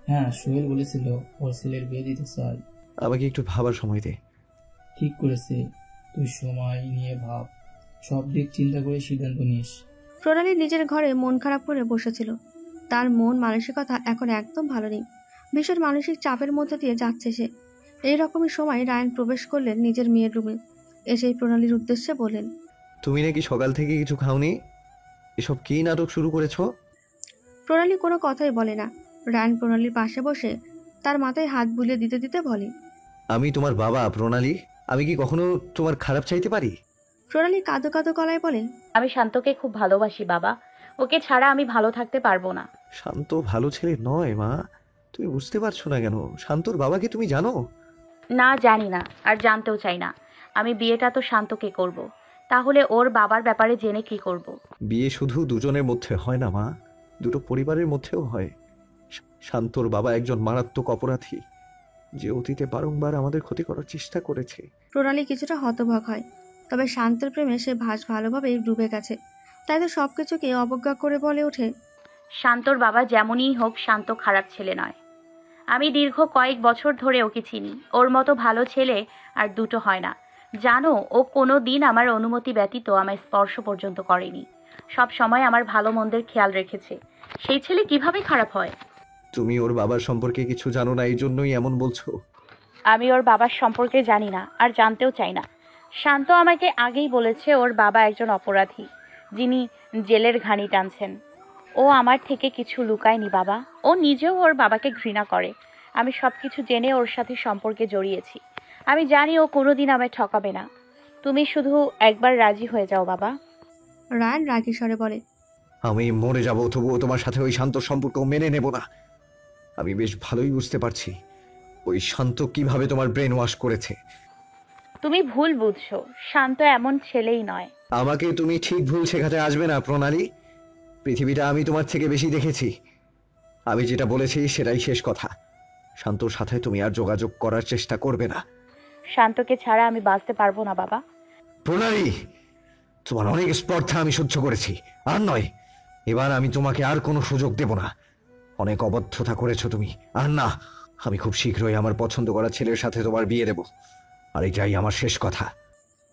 হ্যাঁ, সোহেল বলেছিল ওর ছেলের বিয়ে দিতে চাই। আমাকে একটু ভাবার সময় দে। ঠিক করেছে, তুই সময় নিয়ে ভাব, সব দিক চিন্তা করে সিদ্ধান্ত নিস। প্রণালী নিজের ঘরে মন খারাপ করে বসেছিল। তার মন মানসিকতা এখন একদম ভালো নেই। ভীষণ মানসিক চাপের মধ্যে দিয়ে যাচ্ছে সে। এইরকমই সময় রায়ান প্রবেশ করলেন নিজের মেয়ের রুমে। এসেই প্রণালীর উদ্দেশ্যে বললেন, তুমি নাকি সকাল থেকে কিছু খাওনি? এসব কি নাটক শুরু করেছো? প্রণালী কোনো কথাই বলে না। রায়ান প্রণালীর পাশে বসে তার মাথায় হাত বুলিয়ে দিতে দিতে বলে, আমি তোমার বাবা প্রণালী, আমি কি কখনো তোমার খারাপ চাইতে পারি? প্রণালী কাঁদো কাঁদো গলায় বলে, আমি শান্তকে খুব ভালোবাসি বাবা, ওকে ছাড়া আমি ভালো থাকতে পারবো না। শান্ত ভালো ছেলে নয় মা, তুমি বুঝতে পারছো না কেন? শান্তর বাবাকে তুমি জানো? না, জানি না, আর জানতেও চাই না। আমি বিয়েটা তো শান্তকে করব, তাহলে ওর বাবার ব্যাপারে জেনে কি করব? বিয়ে শুধু দুজনের মধ্যে হয় না মা, দুটো পরিবারের মধ্যেও হয়। শান্তর বাবা একজন মারাত্মক অপরাধী, যে অতীতে বারংবার আমাদের ক্ষতি করার চেষ্টা করেছে। প্রণালী কিছুটা হতভম্ব হয়। তবে শান্তের প্রেমে সে ভালোভাবেই ডুবে গেছে। তাই তো সবকিছুকে অবজ্ঞা করে বলে ওঠে, শান্তর বাবা যেমনই হোক, শান্ত খারাপ ছেলে নয়। আমি দীর্ঘ কয়েক বছর ধরে ওকে চিনি। ওর মতো ভালো ছেলে আর দুটো হয় না। জানো, ও কোনো দিন আমার অনুমতি ব্যতীত আমায় স্পর্শ পর্যন্ত করেনি। সব সময় আমার ভালো মন্দের খেয়াল রেখেছে। সেই ছেলে কিভাবে খারাপ হয়? তুমি ওর বাবার সম্পর্কে কিছু জানো না, এই জন্যই এমন বলছো? আমি ওর বাবার সম্পর্কে জানি না, আর জানতেও চাই না। শান্ত আমাকে আগেই বলেছে ওর বাবা একজন অপরাধী, যিনি জেলের ঘানি টানছেন। ও আমার থেকে কিছু লুকায়নি বাবা, ও নিজেও ওর বাবাকে ঘৃণা করে। আমি সব কিছু জেনে ওর সাথে সম্পর্কে জড়িয়েছি। আমি জানি ও কোনোদিন আমায় ঠকাবে না। তুমি শুধু একবার রাজি হয়ে যাও বাবা। রায়ান রাগী স্বরে বলে, আমি মরে যাবো তবুও তোমার সাথে ওই শান্ত সম্পর্ক মেনে নেব না। আমি বেশ ভালোই বুঝতে পারছি ওই শান্ত কিভাবে তোমার ব্রেন ওয়াশ করেছে। তুমি ভুল বুঝছো, শান্ত এমন ছেলেই নয়। আমাকে তুমি ঠিক ভুল শেখাতে আসবে না প্রণালী। পৃথিবীটা আমি তোমার থেকে বেশি দেখেছি। আমি যেটা বলেছি সেটাই শেষ কথা। শান্তর সাথে তুমি আর যোগাযোগ করার চেষ্টা করবে না। শান্তকে ছাড়া আমি বাঁচতে পারবো না বাবা। প্রণালী, তোমার অনেক স্পর্ধা আমি সহ্য করেছি, আর নয়। এবার আমি তোমাকে আর কোনো সুযোগ দেব না। অনেক অবদ্ধতা করেছো তুমি, আর না। আমি খুব শীঘ্রই আমার পছন্দ করা ছেলের সাথে তোমার বিয়ে দেব, আর এটাই আমার শেষ কথা।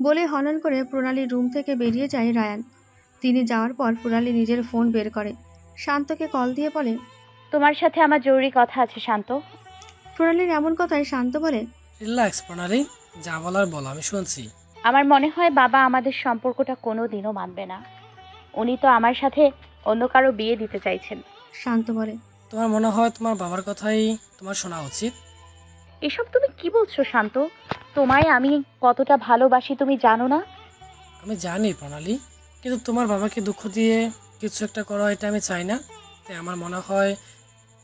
বলে হনন করে প্রণালীর রুম থেকে বেরিয়ে যায় রায়ান। তিনি যাওয়ার পর প্রণালী নিজের ফোন বের করে শান্তকে কল দিয়ে বলে, তোমার সাথে আমার জরুরি কথা আছে শান্ত। প্রণালীর এমন কথায় শান্ত বলে, রিল্যাক্স প্রণালী, যা বলার বলো, আমি শুনছি। আমার মনে হয় বাবা আমাদের সম্পর্কটা কোনো দিনও মানবে না। উনি তো আমার সাথে অন্য কারো বিয়ে দিতে চাইছেন। শান্ত বলে, তোমার মনে হয় তোমার বাবার কথাই তোমার শোনা উচিত? এসব তুমি কি বলছো শান্ত? তোমায় আমি কতটা ভালোবাসি তুমি জানো না? আমি জানি প্রণালী, কিন্তু তোমার বাবাকে দুঃখ দিয়ে কিছু একটা করো, এটা আমি চাই না। তাই আমার মনে হয়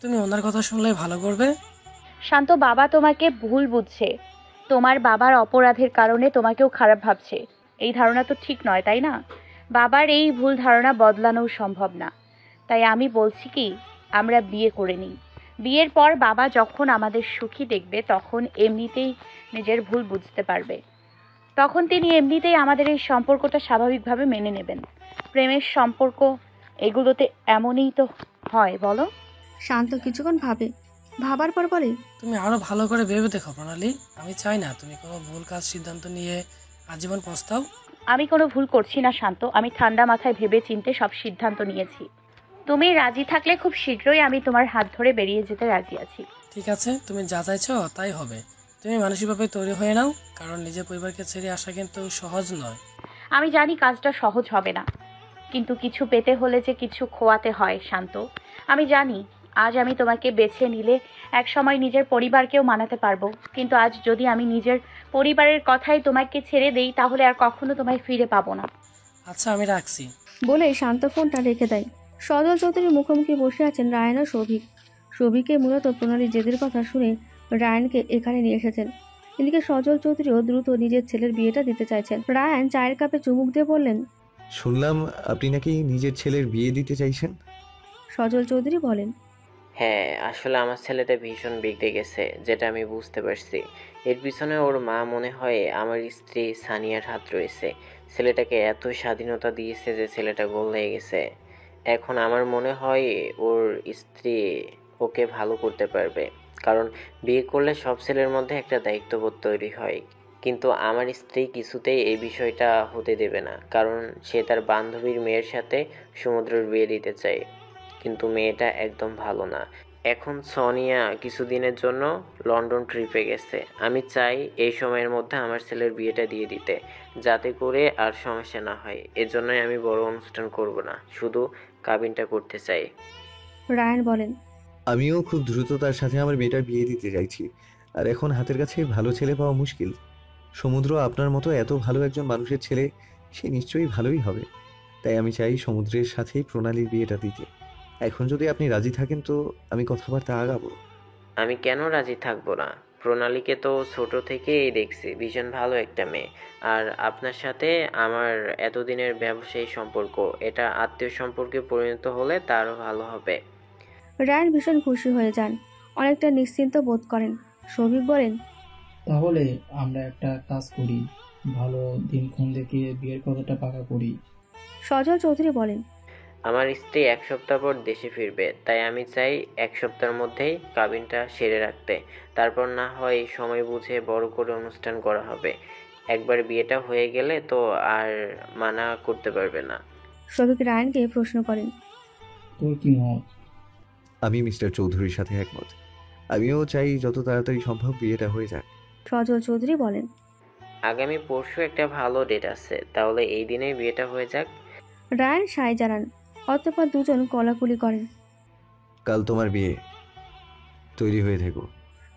তুমি ওনার কথা শুনলে ভালো করবে। শান্ত, বাবা তোমাকে ভুল বুঝছে। তোমার বাবার অপরাধের কারণে তোমাকেও খারাপ ভাবছে। এই ধারণা তো ঠিক নয়, তাই না? বাবার এই ভুল ধারণা বদলানোও সম্ভব না। তাই আমি বলছি কি, আমরা বিয়ে করে নিই। বিয়ের পর বাবা যখন আমাদের সুখী দেখবে তখন এমনিতেই নিজের ভুল বুঝতে পারবে। তখন তিনি এমনিতেই আমাদের এই সম্পর্কটা স্বাভাবিকভাবে মেনে নেবেন। প্রেমের সম্পর্ক এগুলোতে এমনই তো হয়, বলো? শান্ত কিছুক্ষণ ভাবার পর বলে, তুমি আরো ভালো করে ভেবে দেখো প্রণালী। আমি চাই না তুমি কোনো ভুল কাজ সিদ্ধান্ত নিয়ে আজীবন পস্তাও। আমি কোনো ভুল করছি না শান্ত। আমি ঠান্ডা মাথায় ভেবে চিন্তে সব সিদ্ধান্ত নিয়েছি। তুমি রাজি থাকলে খুব শীঘ্রই আমি তোমার হাত ধরে বেরিয়ে যেতে রাজি আছি। ঠিক আছে, তুমি যা চাইছো তাই হবে। তুমি মানসিকভাবে তৈরি হয়ে নাও, কারণ নিজের পরিবারকে ছেড়ে আসা কিন্তু সহজ নয়। আমি জানি কাজটা সহজ হবে না, কিন্তু কিছু পেতে হলে যে কিছু খোয়াতে হয় শান্ত। আমি জানি আজ আমি তোমাকে বেছে নিলে এক সময় নিজের পরিবারকেও মানাতে পারবো, কিন্তু আজ যদি আমি নিজের পরিবারের কথাই তোমাকে ছেড়ে দেই তাহলে আর কখনো তোমায় ফিরে পাবো না। আচ্ছা, আমি রাখছি। বলে শান্ত ফোনটা রেখে দেয়। সজল চৌধুরীর মুখোমুখি বসে আছেন রায়ান ও সৌভিক। সৌভিককে মূলত প্রণালীর জেদের কথা শুনে রায়ানকে এখানে নিয়ে এসেছেন। এদিকে সজল চৌধুরীও দ্রুত নিজের ছেলের বিয়েটা দিতে চাইছেন। রায়ান চায়ের কাপে চুমুক দিয়ে বললেন, শুনলাম আপনি নাকি নিজের ছেলের বিয়ে দিতে চাইছেন। সজল চৌধুরী বলেন, হ্যাঁ, আসলে আমার ছেলেটা ভীষণ বিগড়ে গেছে, যেটা আমি বুঝতে পারছি। এর পিছনে ওর মা মনে হয় আমার স্ত্রী সানিয়ার হাত রয়েছে। ছেলেটাকে এত স্বাধীনতা দিয়েছে যে ছেলেটা গোল হয়ে গেছে। এখন আমার মনে হয় ওর স্ত্রী ওকে ভালো করতে পারবে, কারণ বিয়ে করলে সব ছেলের মধ্যে একটা দায়িত্ববোধ তৈরি হয়। কিন্তু আমার স্ত্রী কিছুতেই এই বিষয়টা হতে দেবে না, কারণ সে তার বান্ধবীর মেয়ের সাথে সমুদ্রের বিয়ে দিতে চায়। কিন্তু মেয়েটা একদম ভালো না। এখন সোনিয়া কিছুদিনের জন্য লন্ডন ট্রিপে গেছে। আমি চাই এই সময়ের মধ্যে আমার ছেলের বিয়েটা দিয়ে দিতে, যাতে করে আর সমস্যা না হয়। এজন্যই আমি বড় অনুষ্ঠান করব না, শুধু কাবিনটা করতে চাই। রায়ান বলেন, আমিও খুব দ্রুত তার সাথে আমার মেয়েটার বিয়ে দিতে চাইছি, আর এখন হাতের কাছে ভালো ছেলে পাওয়া মুশকিল। সমুদ্র আপনার মতো এত ভালো একজন মানুষের ছেলে, সে নিশ্চয়ই ভালোই হবে। তাই আমি চাই সমুদ্রের সাথেই প্রণালীর বিয়েটা দিতে। এখন যদি আপনি রাজি থাকেন তো আমি কথাবার্তা আগাবো। আমি কেন রাজি থাকবো না? প্রণালীকে তো ছোট থেকেই দেখছি, ভীষণ ভালো একটা মেয়ে। আর আপনার সাথে আমার এতদিনের ব্যবসায়ী সম্পর্ক, এটা আত্মীয় সম্পর্কে পরিণত হলে তারও ভালো হবে। রায়ান ভীষণ খুশি হয়ে যান, অনেকটা নিশ্চিন্ত বোধ করেন। সৌভিক বলেন, তাহলে আমরা একটা কাজ করি, ভালো দিনক্ষণ দেখে বিয়ের কথাটা পাকা করি। সজল চৌধুরী বলেন, আমার স্ত্রী 1 সপ্তাহ পর দেশে ফিরবে, তাই আমি চাই 1 সপ্তাহের মধ্যেই কাবিনটা সেরে রাখতে। তারপর না হয় সময় বুঝে বড় করে অনুষ্ঠান করা হবে। একবার বিয়েটা হয়ে গেলে তো আর মানা করতে পারবে না। সৌভিক রায়ানকে প্রশ্ন করেন, তোর কি মত? আমি মিস্টার চৌধুরীর সাথে একমত। আমিও চাই যত তাড়াতাড়ি সম্ভব বিয়েটা হয়ে যাক। সজল চৌধুরী বলেন, আগামী পরশু একটা ভালো ডেট আছে, তাহলে এই দিনেই বিয়েটা হয়ে যাক। রায়ান সায় জানান। অতঃপর দুজন কলাকুলি করেন। কাল তোমার বিয়ে, তৈরি হয়ে থেকো।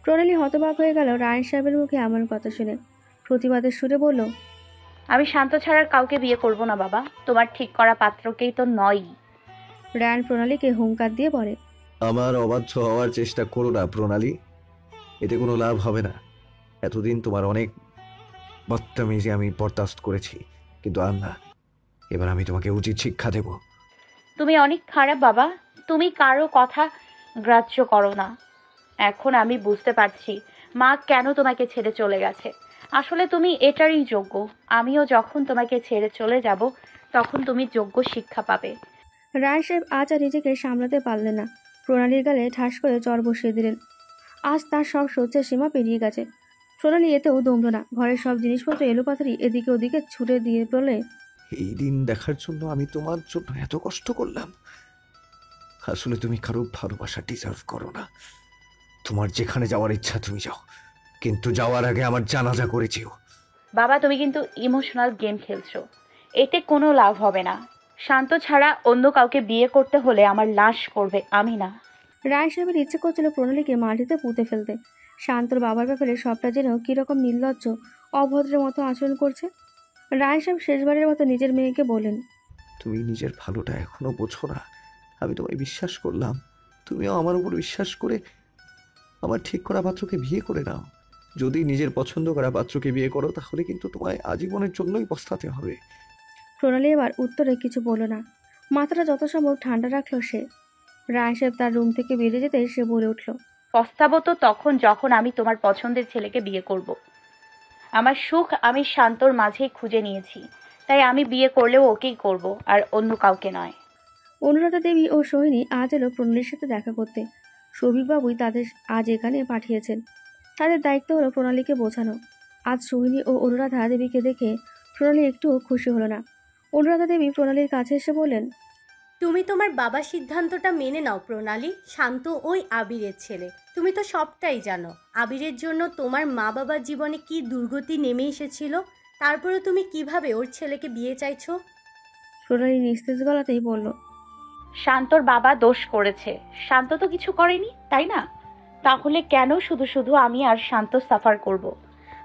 প্রণালী হতবাক হয়ে গেল রায়ান সাহেবের মুখে এমন কথা শুনে। প্রতিবাদের সুরে বলল, আমি শান্ত ছাড়া কাউকে বিয়ে করব না বাবা। তোমার ঠিক করা পাত্রকেই তো নয়। রায়ান প্রণালীকে হুঙ্কার দিয়ে বলে, আমার অবাধ্য হওয়ার চেষ্টা করো না প্রণালী, এতে কোনো লাভ হবে না। এতদিন তোমার অনেক বদতমিজি আমি বরদাস্ত করেছি, কিন্তু আর না। এবার আমি তোমাকে উচিত শিক্ষা দেব। তুমি অনেক খারাপ বাবা, তুমি কারো কথা গ্রাহ্য করো না। এখন আমি বুঝতে পারছি মা কেন তোমাকে ছেড়ে চলে গেছে। আসলে তুমি এটারই যোগ্য। আমিও যখন তোমাকে ছেড়ে চলে যাব তখন তুমি যোগ্য শিক্ষা পাবে। রায় সাহেব আজ আর নিজেকে সামলাতে পারলেন না। প্রণালীর গালে ঠাস করে জ্বর বসিয়ে দিলেন। আজ তার সব সহ্যের সীমা পেরিয়ে গেছে। প্রণালী এতেও দমল না। ঘরের সব জিনিসপত্র এলোপাথারি এদিকে ওদিকে ছুটে দিয়ে বলে, এই দিন দেখার জন্য আমি তোমার জন্য এত কষ্ট করলাম। আসলে তুমি কারো ভালোবাসা ডিজার্ভ করো না। তোমার যেখানে যাওয়ার ইচ্ছা তুমি যাও, কিন্তু যাওয়ার আগে আমার জানাজা করে যেও। বাবা তুমি কিন্তু ইমোশনাল গেম খেলছো, এতে কোনো লাভ হবে না। শান্ত ছাড়া অন্য কাউকে বিয়ে করতে হলে আমার লাশ করবে, আমি না। রায় সাহেবের ইচ্ছে করছিল প্রণালীকে মাটিতে পুঁতে ফেলতে। শান্তর বাবার ব্যাপারে সবটা জেনেও কিরকম নির্লজ্জ অভদ্রের মতো আচরণ করছে। রায় সাহেব শেষবারের মতো নিজের মেয়েকে বলেন, তুমি নিজের ভালোটা এখনো বোঝো না। আমি তোমায় বিশ্বাস করলাম, তুমিও আমার উপর বিশ্বাস করে আমার ঠিক করা পাত্রকে বিয়ে করে নাও। যদি নিজের পছন্দ করা পাত্রকে বিয়ে করো তাহলে কিন্তু তোমায় আজীবনের জন্যই পস্তাতে হবে। প্রণালী এবার উত্তরে কিছু বলল না। মাথাটা যত সম্ভব ঠান্ডা রাখলো সে। রায় সাহেব তার রুম থেকে বেরিয়ে যেতে সে বলে উঠল, পস্তাবো তো তখন যখন আমি তোমার পছন্দের ছেলেকে বিয়ে করব। আমার সুখ আমি শান্তর মাঝেই খুঁজে নিয়েছি, তাই আমি বিয়ে করলেও ওকেই করব, আর অন্য কাউকে নয়। অনুরাধা দেবী ও সোহিনী আজ এলো প্রণালীর সাথে দেখা করতে। সৌভিকবাবুই তাদের আজ এখানে পাঠিয়েছেন। তাদের দায়িত্ব হলো প্রণালীকে বোঝানো। আজ সোহিনী ও অনুরাধা দেবীকে দেখে প্রণালী একটুও খুশি হলো না। অনুরাধা দেবী প্রণালীর কাছে এসে বললেন, তুমি তোমার বাবার সিদ্ধান্তটা মেনে নাও প্রণালী। শান্ত ওই আবিরের ছেলে, তুমি তো সবটাই জানো। আবিরের জন্য তোমার মা বাবার জীবনে কি দুর্গতি নেমে এসেছিল, তারপরে তুমি কিভাবে ওর ছেলেকে বিয়ে চাইছো? প্রণালী নিস্তেজ গলাতেই বলল, শান্তর বাবা দোষ করেছে, শান্ত তো কিছু করেনি, তাই না? তাহলে কেন শুধু শুধু আমি আর শান্ত সাফার করব?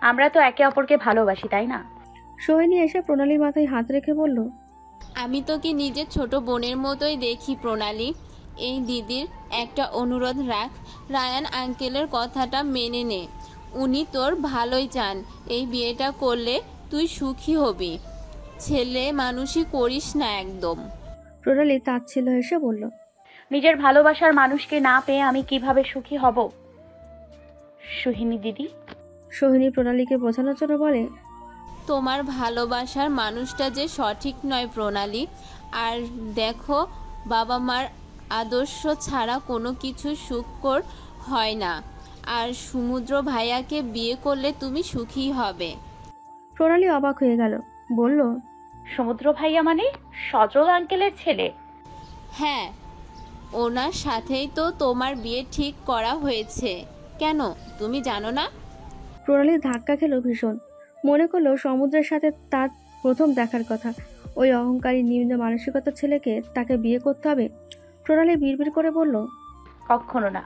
আমরা তো একে অপরকে ভালোবাসি, তাই না? সোহিনী এসে প্রণালীর মাথায় হাত রেখে বলল, আমি তোকে নিজের ছোট বোনের মতোই দেখি প্রণালী। এই দিদির একটা অনুরোধ রাখ, রায়ান আঙ্কেলের কথাটা মেনে নে। উনি তোর ভালোই চান। এই বিয়েটা করলে তুই সুখী হবি। ছেলে মানুষই করিস না একদম। প্রণালী তাচ্ছিল্য এসে বলল, নিজের ভালোবাসার মানুষকে না পেয়ে আমি কিভাবে সুখী হব সোহিনী দিদি? সোহিনী প্রণালীকে বোঝানোর জন্য বলে, তোমার ভালোবাসার মানুষটা যে সঠিক নয় প্রণালী। আর দেখো, বাবা মার আদর্শ ছাড়া কোনো কিছু সুখকর হয় না। আর সমুদ্র ভাইয়াকে বিয়ে করলে তুমি সুখী হবে। প্রণালী অবাক হয়ে গেল, বলল, সমুদ্র ভাইয়া মানে সজল আঙ্কেলের ছেলে? হ্যাঁ, ওনার সাথেই তো তোমার বিয়ে ঠিক করা হয়েছে। কেন, তুমি জানো না? প্রণালী ধাক্কা খেল ভীষণ। মনে করলো সমুদ্রের সাথে তার প্রথম দেখার কথা। ওই অহংকারী নিম্ন মানসিকতার ছেলেকে তাকে বিয়ে করতে হবে। প্রণালী বিড়বিড় করে বলল, কখনো না।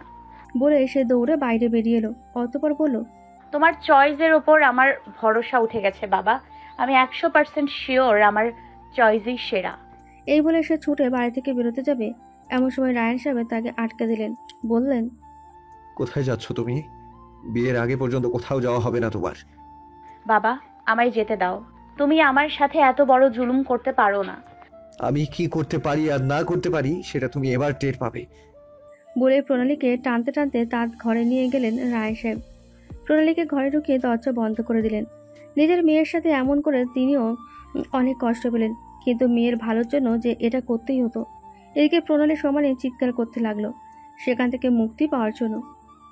বলে সে দৌড়ে বাইরে বেরিয়ে এলো। অতঃপর বলল, তোমার চয়েসের ওপর আমার ভরসা উঠে গেছে বাবা। আমি 100% শিওর আমার চয়েসই সেরা। এই বলে সে ছুটে বাড়ি থেকে বেরোতে যাবে, এমন সময় রায়ান সাহেব তাকে আটকে দিলেন। বললেন, কোথায় যাচ্ছ তুমি? বিয়ের আগে পর্যন্ত কোথাও যাওয়া হবে না তোমার। বাবা আমায় যেতে দাও। তুমি আমার সাথে এত বড় জুলুম করতে পারো না। আমি কি করতে পারি আর না করতে পারি সেটা তুমি এবার টের পাবে। বলে প্রণালীকে টানতে টানতে তার ঘরে নিয়ে গেলেন রায় সাহেব। প্রণালীকে ঘরে ঢুকিয়ে দরজা বন্ধ করে দিলেন। নিজের মেয়ের সাথে এমন করে তিনিও অনেক কষ্ট পেলেন, কিন্তু মেয়ের ভালোর জন্য যে এটা করতেই হতো। এদিকে প্রণালী সমানে চিৎকার করতে লাগলো সেখান থেকে মুক্তি পাওয়ার জন্য।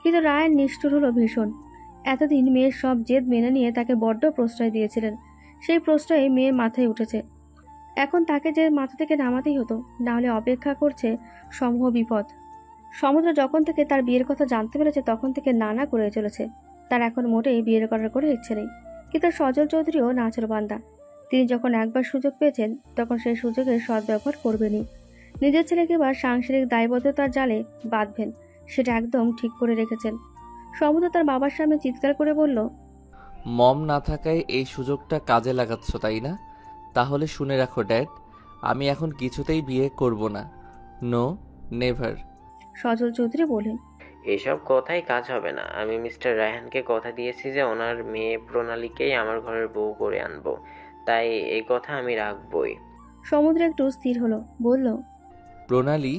কিন্তু রায়ান নিষ্ঠুর হলো ভীষণ। এতদিন মেয়ের সব জেদ মেনে নিয়ে তাকে বড্ড প্রশ্রয় দিয়েছিলেন। সেই প্রশ্রয়ে মেয়ের মাথায় উঠেছে। এখন তাকে যে মাথা থেকে নামাতেই হতো, না হলে অপেক্ষা করছে সমূহ বিপদ। সমুদ্র যখন থেকে তার বিয়ের কথা জানতে পেরেছে তখন থেকে নানা করে চলেছে। তার এখন মোটেই বিয়ের করার কোনো ইচ্ছে নেই। কিন্তু সজল চৌধুরীও নাছোড়বান্দা। তিনি যখন একবার সুযোগ পেয়েছেন তখন সেই সুযোগের সদ্ব্যবহার করবেনই। নিজের ছেলেকে বা সাংসারিক দায়বদ্ধতার জালে বাঁধবেন, সেটা একদম ঠিক করে রেখেছেন। সমুদ্র তার বাবার সামনে চিৎকার করে বলল, মম না থাকায় এই সুযোগটা কাজে লাগাচ্ছ তাই না? তাহলে শুনে রাখো ড্যাড, আমি এখন কিছুতেই বিয়ে করব না। No, never. সজল চৌধুরী বললেন, এসব কথাই কাজ হবে না। আমি মিস্টার রায়হানকে কথা দিয়েছি যে ওনার মেয়ে প্রণালীকেই আমার ঘরের বউ করে আনবো, তাই এই কথা আমি রাখবই। সমুদ্র একটু স্থির হলো, বলল, প্রণালী?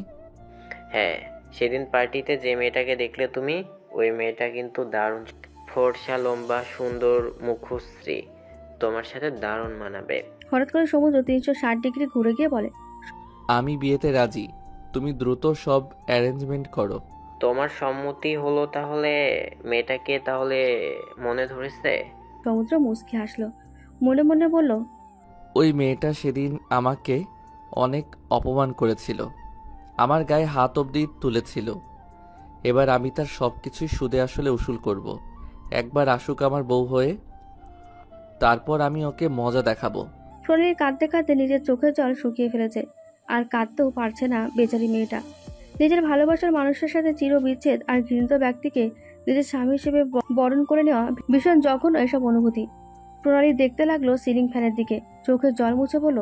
হ্যাঁ, সেদিন পার্টিতে যে মেয়েটাকে দেখলে তুমি, ওই মেয়েটা কিন্তু দারুণ ফর্সা, লম্বা, সুন্দর, মুখশ্রী, তোমার সাথে দারুণ মানাবে। হঠাৎ করে সমুদ্র 360 ডিগ্রি ঘুরে গিয়ে বলে, আমি বিয়েতে রাজি, তুমি দ্রুত সব অ্যারেঞ্জমেন্ট করো। তোমার সম্মতি হলো তাহলে? মেয়েটাকে তাহলে মনে ধরেছে? সমুদ্র মুচকি হাসলো, মনে মনে বলল, ওই মেয়েটা সেদিন আমাকে অনেক অপমান করেছিল, আমার গায়ে হাত অবধি তুলেছিল। এবার আমি তার সব কিছুই সুদে আসলে উসুল করব। একবার আসুক আমার বউ হয়ে, তারপর আমি ওকে মজা দেখাবো। প্রণালী কাঁদতে কাঁদতে নিজের চোখের জল শুকিয়ে ফেলেছে, আর কাঁদতেও পারছে না বেচারি মেয়েটা। নিজের ভালোবাসার মানুষের সাথে চিরবিচ্ছেদ আর ঘৃণিত ব্যক্তিকে নিজের স্বামী হিসেবে বরণ করে নেওয়া ভীষণ জঘন্য এসব অনুভূতি। প্রণালী দেখতে লাগলো সিলিং ফ্যানের দিকে, চোখের জল মুছে বলল,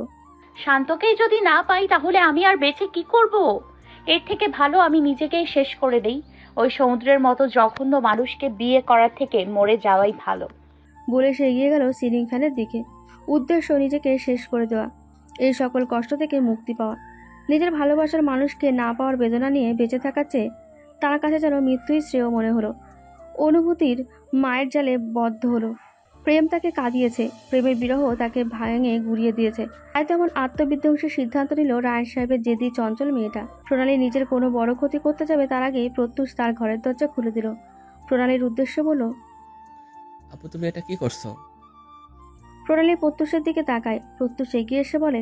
শান্তকেই যদি না পাই তাহলে আমি আর বেঁচে কি করব? এর থেকে ভালো আমি নিজেকেই শেষ করে দেই। ওই সমুদ্রের মতো জঘন্য মানুষকে বিয়ে করার থেকে মরে যাওয়াই ভালো। বলে সে এগিয়ে গেল সিলিং ফ্যানের দিকে। উদ্দেশ্য নিজেকে শেষ করে দেওয়া, এই সকল কষ্ট থেকে মুক্তি পাওয়া। নিজের ভালোবাসার মানুষকে না পাওয়ার বেদনা নিয়ে বেঁচে থাকার চেয়ে তার কাছে যেন মৃত্যুই শ্রেয় মনে হলো। অনুভূতির মায়ের জালে বদ্ধ হলো। প্রেম তাকে কাঁদিয়েছে, প্রেমের বিরহ তাকে ভাঙে গুড়িয়ে দিয়েছে। তাই তেমন আত্মবিধ্বংসের সিদ্ধান্ত নিল রায়ন সাহেবের জেদি চঞ্চল মেয়েটা। প্রণালী নিজের কোনো বড় ক্ষতি করতে যাবে তার আগেই প্রত্যুষ তার ঘরের দরজা খুলে দিল। প্রণালীর উদ্দেশ্যে বলল, আপু তুমি এটা কি করছো? প্রণালী প্রত্যুষের দিকে তাকায়। প্রত্যুষ এগিয়ে এসে বলে,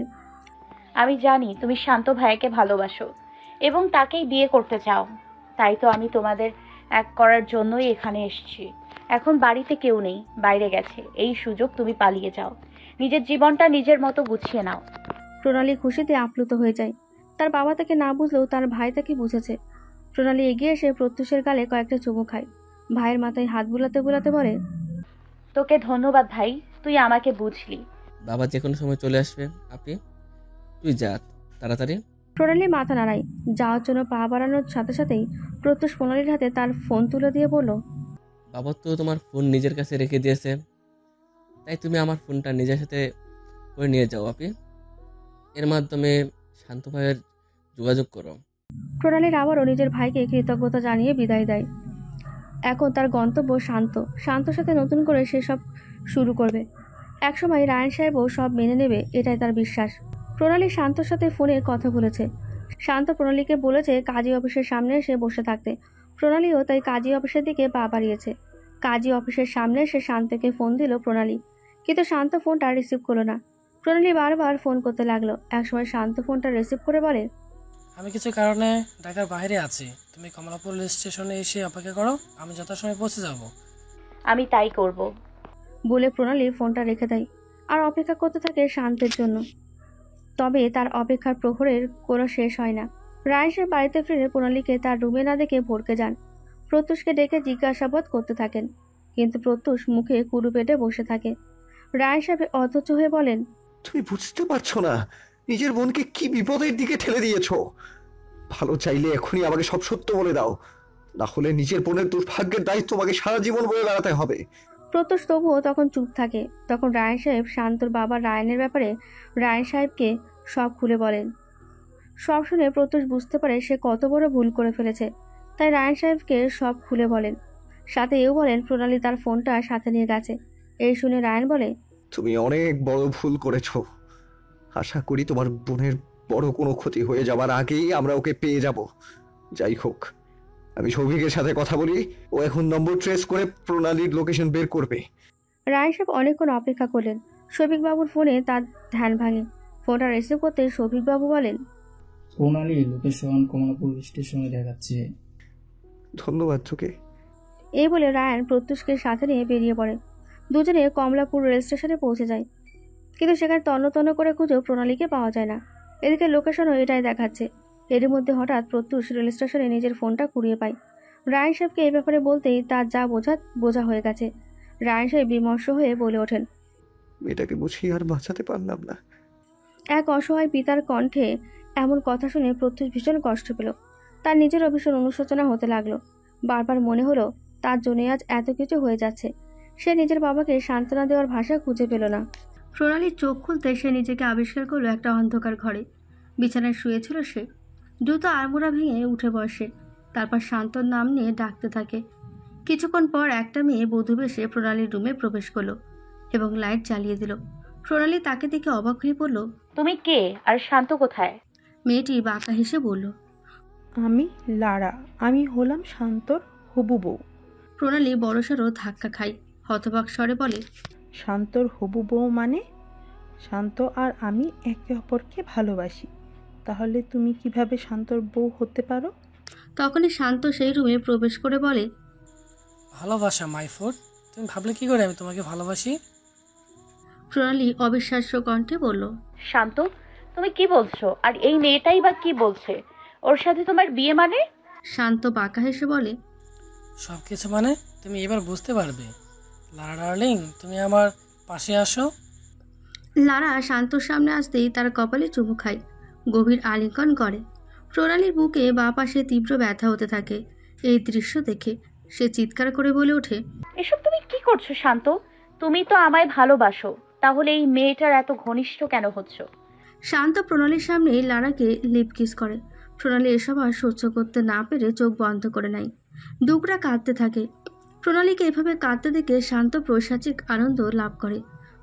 আমি জানি তুমি শান্ত ভাইকে ভালোবাসো এবং তাকেই বিয়ে করতে চাও, তাই তো আমি তোমাদের এক করার জন্যই এখানে এসেছি। এখন বাড়িতে কেউ নেই, বাইরে গেছে, এই সুযোগ তুমি পালিয়ে যাও, নিজের জীবনটা নিজের মতো গুছিয়ে নাও। প্রণালী খুশিতে আপ্লুত হয়ে যায়। তার বাবা তাকে না বুঝলেও তার ভাই তাকে বুঝেছে। প্রণালী এগিয়ে এসে প্রত্যুষের গালে কয়েকটা চুমু খায়। ভাইয়ের মাথায় হাত বুলাতে বুলাতে বলে, তোকে ধন্যবাদ ভাই, তুই আমাকে বুঝলি। বাবা যে কোনো সময় চলে আসবে, আপনি তুই যা তাড়াতাড়ি। প্রণালী মাথা নাড়ায়। যাওয়ার জন্য পা বাড়ানোর সাথে সাথেই প্রত্যুষ প্রণালীর হাতে তার ফোন তুলে দিয়ে বলল, বাবা তো তোমার ফোন নিজের কাছে রেখে দিয়েছে, তাই তুমি আমার ফোনটা নিজের সাথে করে নিয়ে যাও আপনি। এর মাধ্যমে শান্ত ভাইয়ের যোগাযোগ করো। প্রণালীর আবারও নিজের ভাইকে কৃতজ্ঞতা জানিয়ে বিদায় দেয়। এখন তার গন্তব্য শান্ত। শান্তর সাথে নতুন করে সে সব শুরু করবে। একসময় রায়ন সাহেবও সব মেনে নেবে, এটাই তার বিশ্বাস। প্রণালী শান্তর সাথে ফোনে কথা বলেছে। শান্ত প্রণালীকে বলেছে কাজী অফিসের সামনে এসে বসে থাকতে। প্রণালীও তাই কাজী অফিসের দিকে পা বাড়িয়েছে। কাজী অফিসের সামনে এসে শান্তকে ফোন দিল প্রণালী, কিন্তু শান্ত ফোনটা রিসিভ করলো না। প্রণালী বারবার ফোন করতে লাগলো। একসময় শান্ত ফোনটা রিসিভ করে বলে, আমি কিছু কারণে ঢাকার বাইরে আছি, তুমি কমলাপুর রেল স্টেশনে এসে অপেক্ষা করো, আমি যথাসময়ে পৌঁছে যাব। আমি তাই করব। বলে প্রণালী ফোনটা রেখে দেয় আর অপেক্ষা করতে থাকে শান্তের জন্য। তবে তার অপেক্ষার প্রহরের কোনো শেষ হয় না। রায়ন সাহেব বাড়িতে ফিরে প্রণালীকে তার রুমে না দেখে ভরকে যান। প্রত্যুষকে ডেকে জিজ্ঞাসাবাদ করতে থাকেন, কিন্তু প্রত্যুষ মুখে কুড়ু পেটে বসে থাকে। রায়ন সাহেব অধৈর্য হয়ে বলেন, তুমি বুঝতে পারছো না নিজের বোনকে কি বিপদের দিকে ঠেলে দিয়েছো? ভালো চাইলে এখনই আমাকে সব সত্য বলে দাও, না হলে নিজের বোনের দুর্ভাগ্যের দায়িত্ব তোমাকে সারা জীবন বয়ে বেড়াতে হবে। প্রত্যুষ তবুও তখন চুপ থাকে। তখন রায়ন সাহেব শান্তর বাবা রায়নের ব্যাপারে রায়ন সাহেবকে সব খুলে বলেন। সব শুনে প্রত্যুষ বুঝতে পারে সে কত বড় ভুল করে ফেলেছে, তাই রায়ন সাহেবকে সব খুলে বলেন। সাথে এও বলেন প্রণালী তার ফোনটা সাথে নিয়ে গেছে। এই শুনে রায়ন বলে, তুমি অনেক বড় ভুল করেছো। আশা করি তোমার বোনের বড় কোনো ক্ষতি হয়ে যাবার আগেই আমরা ওকে পেয়ে যাব। যাই হোক, আমি সৌভিকের সাথে কথা বলি, ও এখন নম্বর ট্রেস করে প্রণালীর লোকেশন বের করবে। রায়ন সাহেব অনেকক্ষণ অপেক্ষা করলেন। শফিক বাবুর ফোনে তার ধ্যান ভাঙে। ফোনটা রিসিভ করতে শফিক বাবু বলেন, প্রণালী লোকেশন কমলাপুর স্টেশনে দেখাচ্ছে। ধন্যবাদ তোকে। এই বলে রায়ন প্রত্যুষকে সাথে নিয়ে বেরিয়ে পড়ে। দুজনে কমলাপুর রেল স্টেশনে পৌঁছে যায়, কিন্তু সেখানে তন্ন তন্ন করে খুঁজেও প্রণালীকে পাওয়া যায় না। এদিকে লোকেশনও এটাই দেখাচ্ছে। এর মধ্যে হঠাৎ প্রত্যুষ রেল স্টেশনে নিজের ফোনটা কুড়িয়ে পায়। রায়ন সাহেবকে এই ব্যাপারে বলতেই তার যা বোঝা হয়ে গেছে। রায়ন সাহেব বিমর্ষ হয়ে বলে ওঠেন, মেয়েটাকে বুঝি আর বাঁচাতে পারলাম না। এক অসহায় পিতার কণ্ঠে এমন কথা শুনে প্রত্যুষ ভীষণ কষ্ট পেল। তার নিজেরও ভীষণ অনুশোচনা হতে লাগলো। বারবার মনে হলো তার জন্য আজ এত কিছু হয়ে যাচ্ছে। সে নিজের বাবাকে সান্ত্বনা দেওয়ার ভাষা খুঁজে পেল না। প্রণালীর চোখ খুলতে সে নিজেকে আবিষ্কার করলো একটা অন্ধকার ঘরে। বিছানায় শুয়েছিল সে। দ্রুত আড়মোড়া ভেঙে উঠে বসে, তারপর শান্তর নাম নিয়ে ডাকতে থাকে। কিছুক্ষণ পর একটা মেয়ে বধূ বেশে প্রণালীর রুমে প্রবেশ করলো এবং লাইট জ্বালিয়ে দিল। প্রণালী তাকে দেখে অবাক হয়ে পড়ল। তুমি কে আর শান্ত কোথায়? মেয়েটি বাঁকা হেসে বলল, আমি লারা, আমি হলাম শান্তর হবু বউ। প্রণালী বড়সড় ধাক্কা খায়, হতবাক স্বরে বলে, শান্তর হবু বউ মানে? শান্ত আর আমি একে অপরকে ভালোবাসি, তাহলে তুমি কিভাবে শান্তর বউ হতে পারো? তখনই শান্ত সেই রুমে প্রবেশ করে বলে, ভালোবাসা মাই ফুড, তুমি ভাবলে কি করে আমি তোমাকে ভালোবাসি? প্রণালী অবিশ্বাস্য কণ্ঠে বলল, শান্ত, তুমি কি বলছো? আর এই মেয়েটাই বা কি বলছে? ওর সাথে তোমার বিয়ে মানে? শান্ত বাঁকা হেসে বলে, সব কিছু মানে তুমি এবার বুঝতে পারবে। লারা ডার্লিং, তুমি আমার পাশে আসো। লারা শান্তর সামনে আসতেই তার কপালে চুমু খায়, গভীর আলিঙ্গন করে। প্রণালীর বুকে বাঁ পাশে তীব্র ব্যথা হতে থাকে। এই দৃশ্য দেখে সে চিৎকার করে বলে ওঠে, এসব তুমি কি করছো শান্ত? তুমি তো আমায় ভালোবাসো, তাহলে এই মেয়েটার এত ঘনিষ্ঠ কেন হচ্ছ? শান্ত প্রণালীর সামনে লারাকে লিপ কিস করে। প্রণালী এসব আর সহ্য করতে না পেরে চোখ বন্ধ করে নেয়। দুকরা কাঁদতে থাকে। প্রণালীকে এভাবে কাঁদতে দেখে শান্ত পৈশাচিক আনন্দ লাভ করে।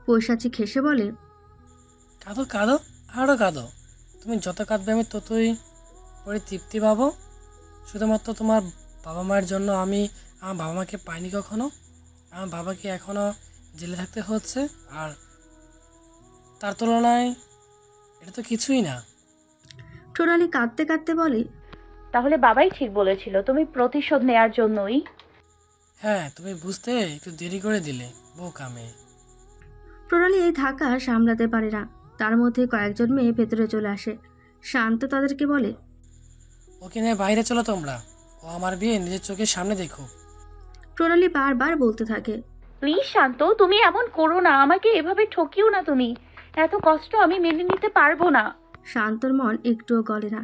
পৈশাচিক হেসে বলে, কাঁদো কাঁদো, আরও কাঁদো। তুমি যত কাঁদবে আমি ততই পরে তৃপ্তি পাবো। শুধুমাত্র তোমার বাবা মায়ের জন্য আমি আমার বাবা মাকে পাইনি কখনো। আমার বাবাকে এখনও জেলে থাকতে হচ্ছে, আর তার তুলনায় এটা তো কিছুই না। প্রণালী কাঁদতে কাঁদতে বলে, তাহলে বাবাই ঠিক বলেছিল, তুমি প্রতিশোধ নেয়ার জন্যই। হ্যাঁ, তুমি বুঝতে একটু দেরি করে দিলে, বোকা মেয়ে। প্রণালী এই ধাক্কা সামলাতে পারে না। তার মধ্যে কয়েকজন মেয়ে ভেতরে চলে আসে। শান্ত তাদেরকে বলে, ওকে নিয়ে বাইরে চলো তোমরা, ও আমার বিয়ে নিজের চোখের সামনে দেখো। প্রণালী বারবার বলতে থাকে, প্লিজ শান্ত, তুমি এমন করো না, আমাকে এভাবে ঠকিও না তুমি। এত কষ্ট আমি মেনে নিতে পারবো না। শান্তর মন একটুও গলে না।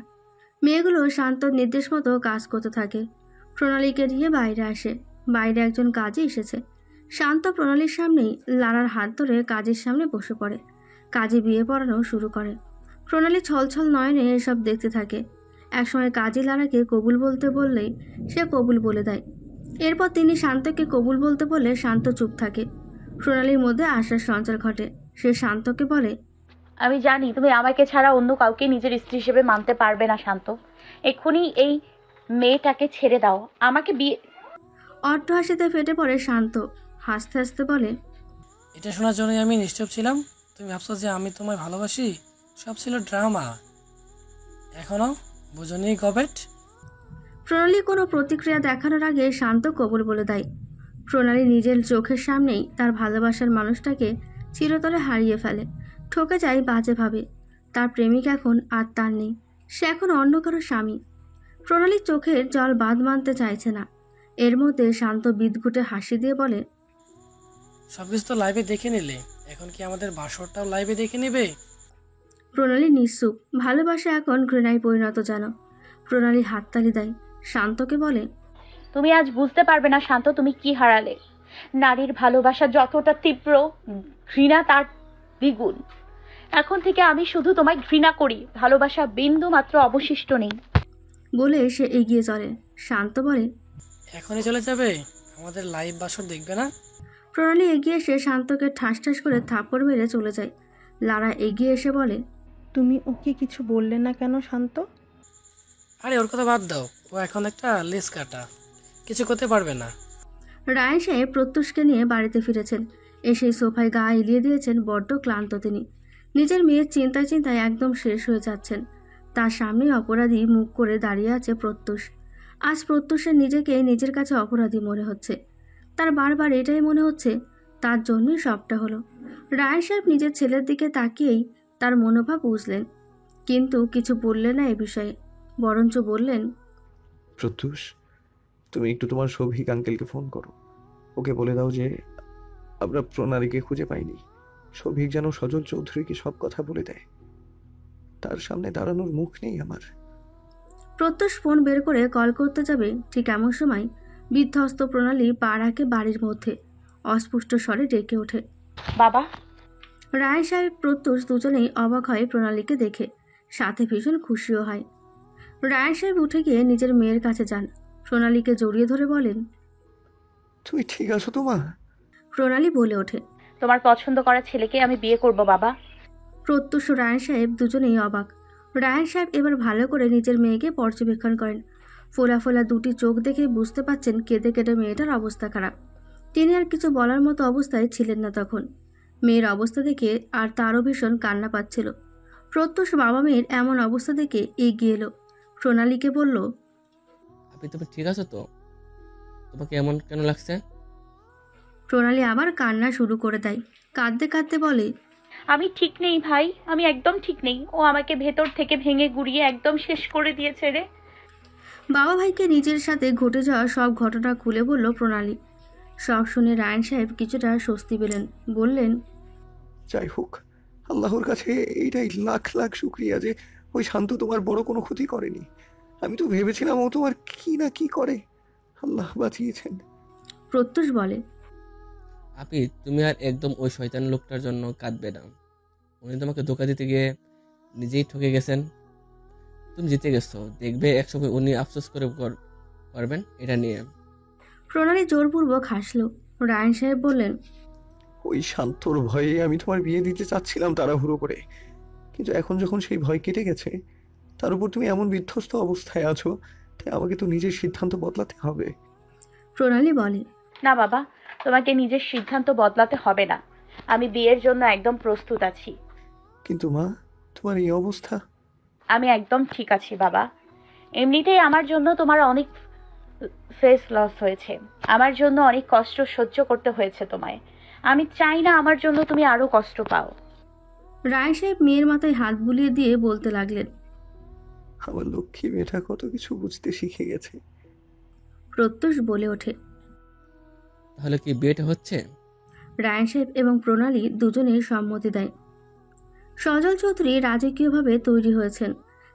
মেয়েগুলো শান্তর নির্দেশ মতো কাজ করতে থাকে। প্রণালীকে নিয়ে বাইরে আসে। বাইরে একজন কাজে এসেছে। শান্ত প্রণালীর সামনেই লারার হাত ধরে কাজের সামনে বসে পড়ে। কাজে বিয়ে পড়ানো শুরু করে। প্রণালী ছলছল নয়নে এসব দেখতে থাকে। একসময় কাজী লারাকে কবুল বলতে বললেই সে কবুল বলে দেয়। এরপর তিনি শান্তকে কবুল বলতে বললে শান্ত চুপ থাকে। প্রণালীর মধ্যে আশার সঞ্চার ঘটে। সে শান্তকে বলে, আমি জানি তুমি আমাকে ছাড়া অন্য কাউকে নিজের স্ত্রী হিসেবে মানতে পারবে না শান্ত। এক্ষুনি এই মেয়েটাকে ছেড়ে দাও, আমাকে বিয়ে। অট্ট হাসিতে ফেটে পড়ে শান্ত। হাসতে হাসতে বলে, এটা শোনার জন্যই আমি নিশ্চুপ ছিলাম। তুমি ভাবছো যে আমি তোমায় ভালোবাসি? সব ছিল ড্রামা। এখনো বুঝনি গবেট? প্রণালী কোনো প্রতিক্রিয়া দেখানোর আগে শান্ত কবুল বলে দেয়। প্রণালী নিজের চোখের সামনেই তার ভালোবাসার মানুষটাকে চিরতরে হারিয়ে ফেলে। ঠকে যায় বাজেভাবে। তার প্রেমিক এখন আর তার নেই। সে এখন অন্য কারো স্বামী। প্রণালীর চোখের জল বাঁধ মানতে চাইছে না। এর মধ্যে শান্ত বিদঘুটে হাসি দিয়ে বলে, সবকিছু তো লাইভে দেখে নিলে, এখন কি আমাদের বাসরটাও লাইভে দেখে নেবে? প্রণালী নিঃসুপ। ভালোবাসা এখন ঘৃণায় পরিণত যেন। প্রণালী হাততালি দেয়। শান্তকে বলে, তুমি আজ বুঝতে পারবে না শান্ত, তুমি কি হারালে। নারীর ভালোবাসা যতটা তীব্র, ঘৃণা তার দ্বিগুণ। এখন থেকে আমি শুধু তোমায় ঘৃণা করি, ভালোবাসা বিন্দু মাত্র অবশিষ্ট নেই। বলে সে এগিয়ে চলে। শান্ত বলে, এখনই চলে যাবে? আমাদের লাইভ বাসর দেখবে না? প্রণালী এগিয়ে এসে শান্তকে ঠাস ঠাস করে থাপ্পড় মেরে চলে যায়। লারা এগিয়ে এসে বলে, তুমি ওকে কিছু বললে না কেন শান্ত? আরে ওর কথা বাদ দাও, ও এখন একটা লেস কাটা, কিছু করতে পারবে না। রায় সাহেব প্রত্যুষকে নিয়ে বাড়িতে ফিরেছেন। এসে সোফায় গা এলিয়ে দিয়েছেন। বড্ড ক্লান্ত তিনি। নিজের মেয়ের চিন্তায় চিন্তায় একদম শেষ হয়ে যাচ্ছেন। তার সামনে অপরাধী মুখ করে দাঁড়িয়ে আছে প্রত্যুষ। আজ প্রত্যুষের নিজেকে নিজের কাছে অপরাধী মনে হচ্ছে। তার বারবার এটাই মনে হচ্ছে তার জন্যই সবটা হলো। রায় সাহেব নিজের ছেলের দিকে তাকিয়েই তার মনোভাব বুঝলেন, কিন্তু কিছু বললেন না এ বিষয়ে। বরঞ্চ বললেন, প্রত্যুষ, তুমি একটু তোমার সৌভিক আঙ্কেলকে ফোন করো। ওকে বলে দাও যে আমরা প্রণালীকে খুঁজে পাইনি। সৌভিক যেন সজল চৌধুরীকে সব কথা বলে দেয়। তার সামনে দাঁড়ানোর মুখ নেই আমার। প্রত্যুষ ফোন বের করে কল করতে যাবে, ঠিক এমন সময় বিধ্বস্ত প্রণালী পা রাখে বাড়ির মধ্যে। অস্পষ্ট স্বরে ডেকে ওঠে, বাবা। রায় সাহেব প্রত্যুষ দুজনেই অবাক হয় প্রণালীকে দেখে, সাথে ভীষণ খুশিও হয়। রায় সাহেব উঠে গিয়ে নিজের মেয়ের কাছে যান, প্রণালীকে জড়িয়ে ধরে বলেন, তুমি ঠিক আছো তো মা? প্রণালী বলে ওঠে, তোমার পছন্দ করা ছেলেকে আমি বিয়ে করব বাবা। প্রত্যুষ রায় সাহেব দুজনেই অবাক। রায় সাহেব এবার ভালো করে নিজের মেয়েকে পর্যবেক্ষণ করেন। ফোলা ফোলা দুটি চোখ দেখে বুঝতে পাচ্ছেন কেঁদে কেটে মেয়েটার অবস্থা খারাপ। তিনি আর কিছু বলার মতো অবস্থায় ছিলেন না তখন। মেয়ের অবস্থা দেখে আর তারও ভীষণ কান্না পাচ্ছিল। প্রত্যুষ বাবা মেয়ের এমন অবস্থা দেখে এগিয়ে এলো, প্রণালীকে বলল, আপনি তুমি ঠিক আছো তো? তোমাকে এমন কেন লাগছে? প্রণালী আবার কান্না শুরু করে দেয়, কাঁদতে কাঁদতে বলে, আমি ঠিক নেই ভাই, আমি একদম ঠিক নেই। ও আমাকে ভেতর থেকে ভেঙে গুড়িয়ে একদম শেষ করে দিয়েছে রে। বাবা ভাইকে নিজের সাথে ঘটে যাওয়া সব ঘটনা খুলে বলল প্রণালী। সব শুনে রায়ন সাহেব কিছুটা স্বস্তি পেলেন, বললেন, যাই হোক, আল্লাহর কাছে এইটাই লাখ লাখ শুক্রিয়া যে ওই শান্ত তোমার বড় কোনো ক্ষতি করেনি। আমি তো ভেবেছিলাম ও তোমার কি না কি করে। আল্লাহ বাঁচিয়েছেন। প্রত্যুষ বলে, আপনি তুমি আর একদম ওই শয়তান লোকটার জন্য কাঁদবে না। উনি তোমাকে ধোকা দিতে গিয়ে নিজেই ঠকে গেছেন। তুমি জিতে গেছো, দেখবে একসময় উনি আফসোস করবেন এটা নিয়ে। প্রণালী জোরপূর্বক হাসলো। রায়ন সাহেব বললেন, ওই শান্তর ভয়ে আমি তোমার বিয়ে দিতে চাচ্ছিলাম তাড়াহুড়ো করে, কিন্তু এখন যখন সেই ভয় কেটে গেছে, তার উপর তুমি এমন বিধ্বস্ত অবস্থায় আছো, তাই আমাকে তো নিজের সিদ্ধান্ত বদলাতে হবে। প্রণালী বলে, না বাবা, তোমাকে নিজের সিদ্ধান্ত বদলাতে হবে না। আমি বিয়ের জন্য একদম প্রস্তুত আছি। কিন্তু মা, তোমার এই অবস্থা। আমি একদম ঠিক আছি বাবা। এমনিতেই আমার জন্য তোমার অনেক ফেস লস হয়েছে, আমার জন্য অনেক কষ্ট সহ্য করতে হয়েছে তোমায়। আমি চাই না আমার জন্য তুমি আরো কষ্ট পাও। রায় সাহেব মেয়ের মাথায় হাত বুলিয়ে দিয়ে বলতে লাগলেন, আমার লক্ষ্মী মেয়েটা কত কিছু বুঝতে শিখে গেছে। প্রত্যুষ বলে ওঠে, তাহলে কি বিয়েটা হচ্ছে? রায়ন সাহেব এবং প্রণালী দুজনেই সম্মতি দেয়। সজল চৌধুরী রাজকীয়ভাবে তৈরি হয়েছেন।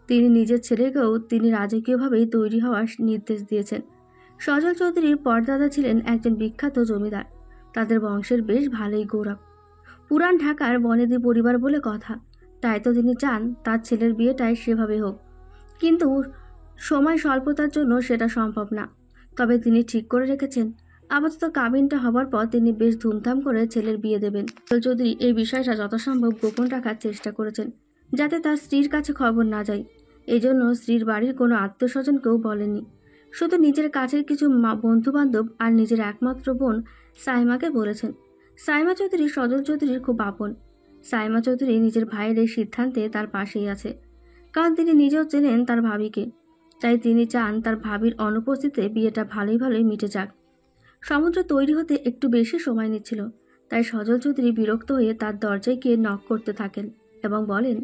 তিনি নিজের ছেলেকেও তিনি রাজকীয়ভাবেই তৈরি হওয়ার নির্দেশ দিয়েছেন। সজল চৌধুরীর পরদাদা ছিলেন একজন বিখ্যাত জমিদার। তাদের বংশের বেশ ভালোই গৌরব। পুরান ঢাকার বনেদি পরিবার বলে কথা, তাই তো তিনি চান তার ছেলের বিয়েটাই সেভাবে হোক। কিন্তু সময় স্বল্পতার জন্য সেটা সম্ভব না। তবে তিনি ঠিক করে রেখেছেন, আপাতত কাবিনটা হবার পর তিনি বেশ ধুমধাম করে ছেলের বিয়ে দেবেন। সজল চৌধুরী এই বিষয়টা যথাসম্ভব গোপন রাখার চেষ্টা করেছেন, যাতে তার স্ত্রীর কাছে খবর না যায়। এই জন্য স্ত্রীর বাড়ির কোনো আত্মীয়স্বজনকেও বলেনি। শুধু নিজের কাছের কিছু বন্ধু বান্ধব আর নিজের একমাত্র বোন সাইমাকে বলেছেন। সাইমা চৌধুরী সজল চৌধুরীর খুব আপন। সাইমা চৌধুরী নিজের ভাইয়ের এই সিদ্ধান্তে তার পাশেই আছে, কারণ তিনি নিজেও চেনেন তার ভাবিকে। তাই তিনি চান তার ভাবির অনুপস্থিতিতে বিয়েটা ভালোই ভালোই মিটে যাক। সমুদ্র তৈরি হতে একটু বেশি সময় নিচ্ছিল, তাই সজল চৌধুরী বিরক্ত হয়ে তার দরজায় গিয়ে নক করতে থাকেন এবং বলেন,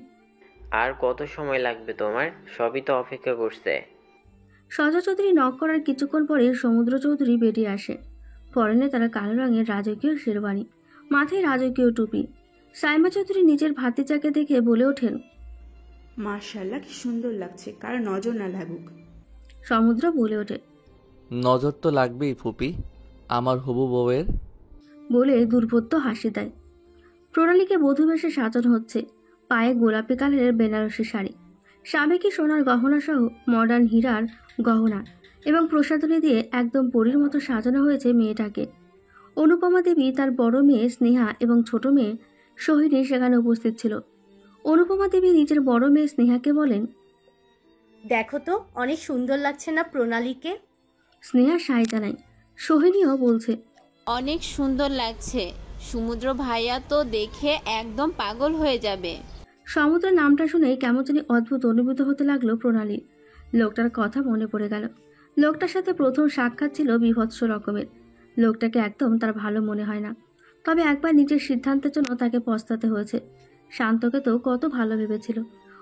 আর কত সময় লাগবে তোমার? সবই তো অপেক্ষা করছে। সজল চৌধুরী নক করার কিছুক্ষণ পরে সমুদ্র চৌধুরী বেরিয়ে আসে। পরনে তারা কালো রঙের রাজকীয় শেরওয়ানি, মাথায় রাজকীয় টুপি। সাইমা চৌধুরী নিজের ভাতিজাকে দেখে বলে ওঠেন, মাশাআল্লাহ, কি সুন্দর লাগছে, কার নজর না লাগুক। সমুদ্র বলে ওঠে, নজর তো লাগবেই ফুপি, আমার হবু বউয়ের। বলে দুর্বোধ্য হাসি দেয়। প্রণালীকে বধূবেশে সাজানো হচ্ছে। পায়ে গোলাপি কালারের বেনারসি শাড়ি, সাবেকি সোনার গহনা সহ মডার্ন হীরার গহনা এবং প্রসাধনী দিয়ে একদম পরীর মতো সাজানো হয়েছে মেয়েটাকে। অনুপমা দেবী, তার বড় মেয়ে স্নেহা এবং ছোট মেয়ে সোহিনী সেখানে উপস্থিত ছিল। অনুপমা দেবী নিজের বড় মেয়ে স্নেহাকে বলেন, দেখো তো অনেক সুন্দর লাগছে না প্রণালীকে? স্নেহা সায় জানায়। সোহিনীও বলছে, অনেক সুন্দর লাগছে। সমুদ্র ভাইয়া তো দেখে একদম পাগল হয়ে যাবে। সমুদ্রের নামটা শুনে কেমন জানি অদ্ভুত অনুভূত হতে লাগলো প্রণালী। লোকটার কথা মনে পড়ে গেল। লোকটার সাথে প্রথম সাক্ষাৎ ছিল বিভৎস রকমের। লোকটাকে একদম তার ভালো মনে হয় না। তবে একবার নিজের সিদ্ধান্তের জন্য তাকে পস্তাতে হয়েছে। শান্তকে তো কত ভালো ভেবেছিল,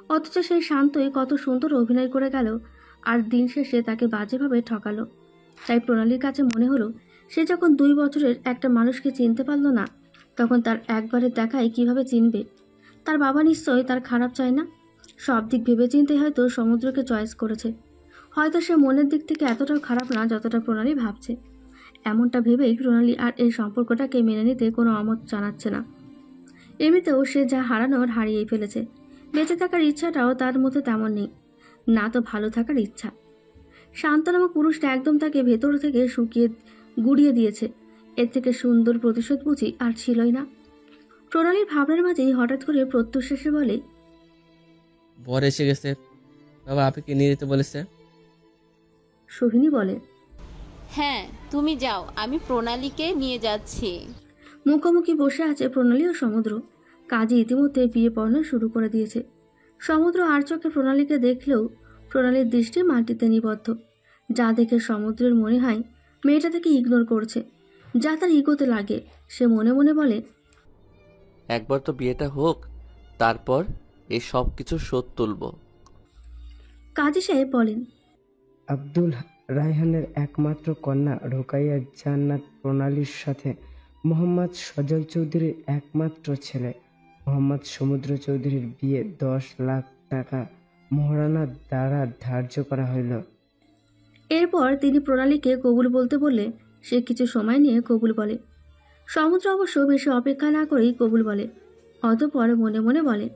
অথচ সেই শান্তই কত সুন্দর অভিনয় করে গেল আর দিন শেষে তাকে বাজেভাবে ঠকালো। তাই প্রণালীর কাছে মনে হলো, সে যখন 2 বছরের একটা মানুষকে চিনতে পারল না, তখন তার একবারের দেখায় কিভাবে চিনবে। তার বাবা নিশ্চয়ই তার খারাপ চায় না। সব দিক ভেবেচিন্তে হয়তো সমুদ্রকে চয়েস করেছে। হয়তো সে মনের দিক থেকে এতটাও খারাপ না যতটা প্রণালী ভাবছে। এমনটা ভেবেই প্রণালী আর এই সম্পর্কটাকে মেনে নিতে কোনো অমত জানাচ্ছে না। এমনিতেও সে যা হারানোর হারিয়েই ফেলেছে। বেঁচে থাকার ইচ্ছাটাও তার মধ্যে তেমন নেই, না তো ভালো থাকার ইচ্ছা। শান্ত নামক পুরুষটা একদম তাকে ভেতর থেকে শুকিয়ে গুড়িয়ে দিয়েছে। এর থেকে সুন্দর প্রতিশোধ বুঝি আর ছিলই না। প্রণালীর ভাবনার মাঝেই হঠাৎ করে প্রত্যুষ শেষে বলে, বর এসে গেছে, বাবা আপিকে নিয়ে যেতে বলেছে। সোহিনী বলে, হ্যাঁ তুমি যাও, আমি প্রণালীকে নিয়ে যাচ্ছি। মুখোমুখি বসে আছে প্রণালী ও সমুদ্র। কাজী ইতিমধ্যে বিয়ে পড়ানো শুরু করে দিয়েছে। সমুদ্র আর চোখে প্রণালীকে দেখলেও প্রণালীর দৃষ্টি মাটিতে নিবদ্ধ। যা দেখে সমুদ্রের মনে হয় মেয়েটা তাকে ইগনোর করছে, যা তার ইগোতে লাগে। সে মনে মনে বলে, একবার তো বিয়েটা হোক, তারপর এই সব কিছু শোধ তুলব। কাজী সাহেব বলেন, আব্দুল রায়হানের একমাত্র কন্যা রোকাইয়া জান্নাত প্রণালীর সাথে মোহাম্মদ সজল চৌধুরীর একমাত্র ছেলে মোহাম্মদ সমুদ্র চৌধুরীর বিয়ে 10 লাখ টাকা মোহরানা দ্বারা ধার্য করা হইল। এরপর তিনি প্রণালীকে কবুল বলতে বললে সে কিছু সময় নিয়ে কবুল বলে। সমুদ্র অবশ্য বেশি অপেক্ষা না করেই কবুল বলে। অতঃপর মনে মনে বলে,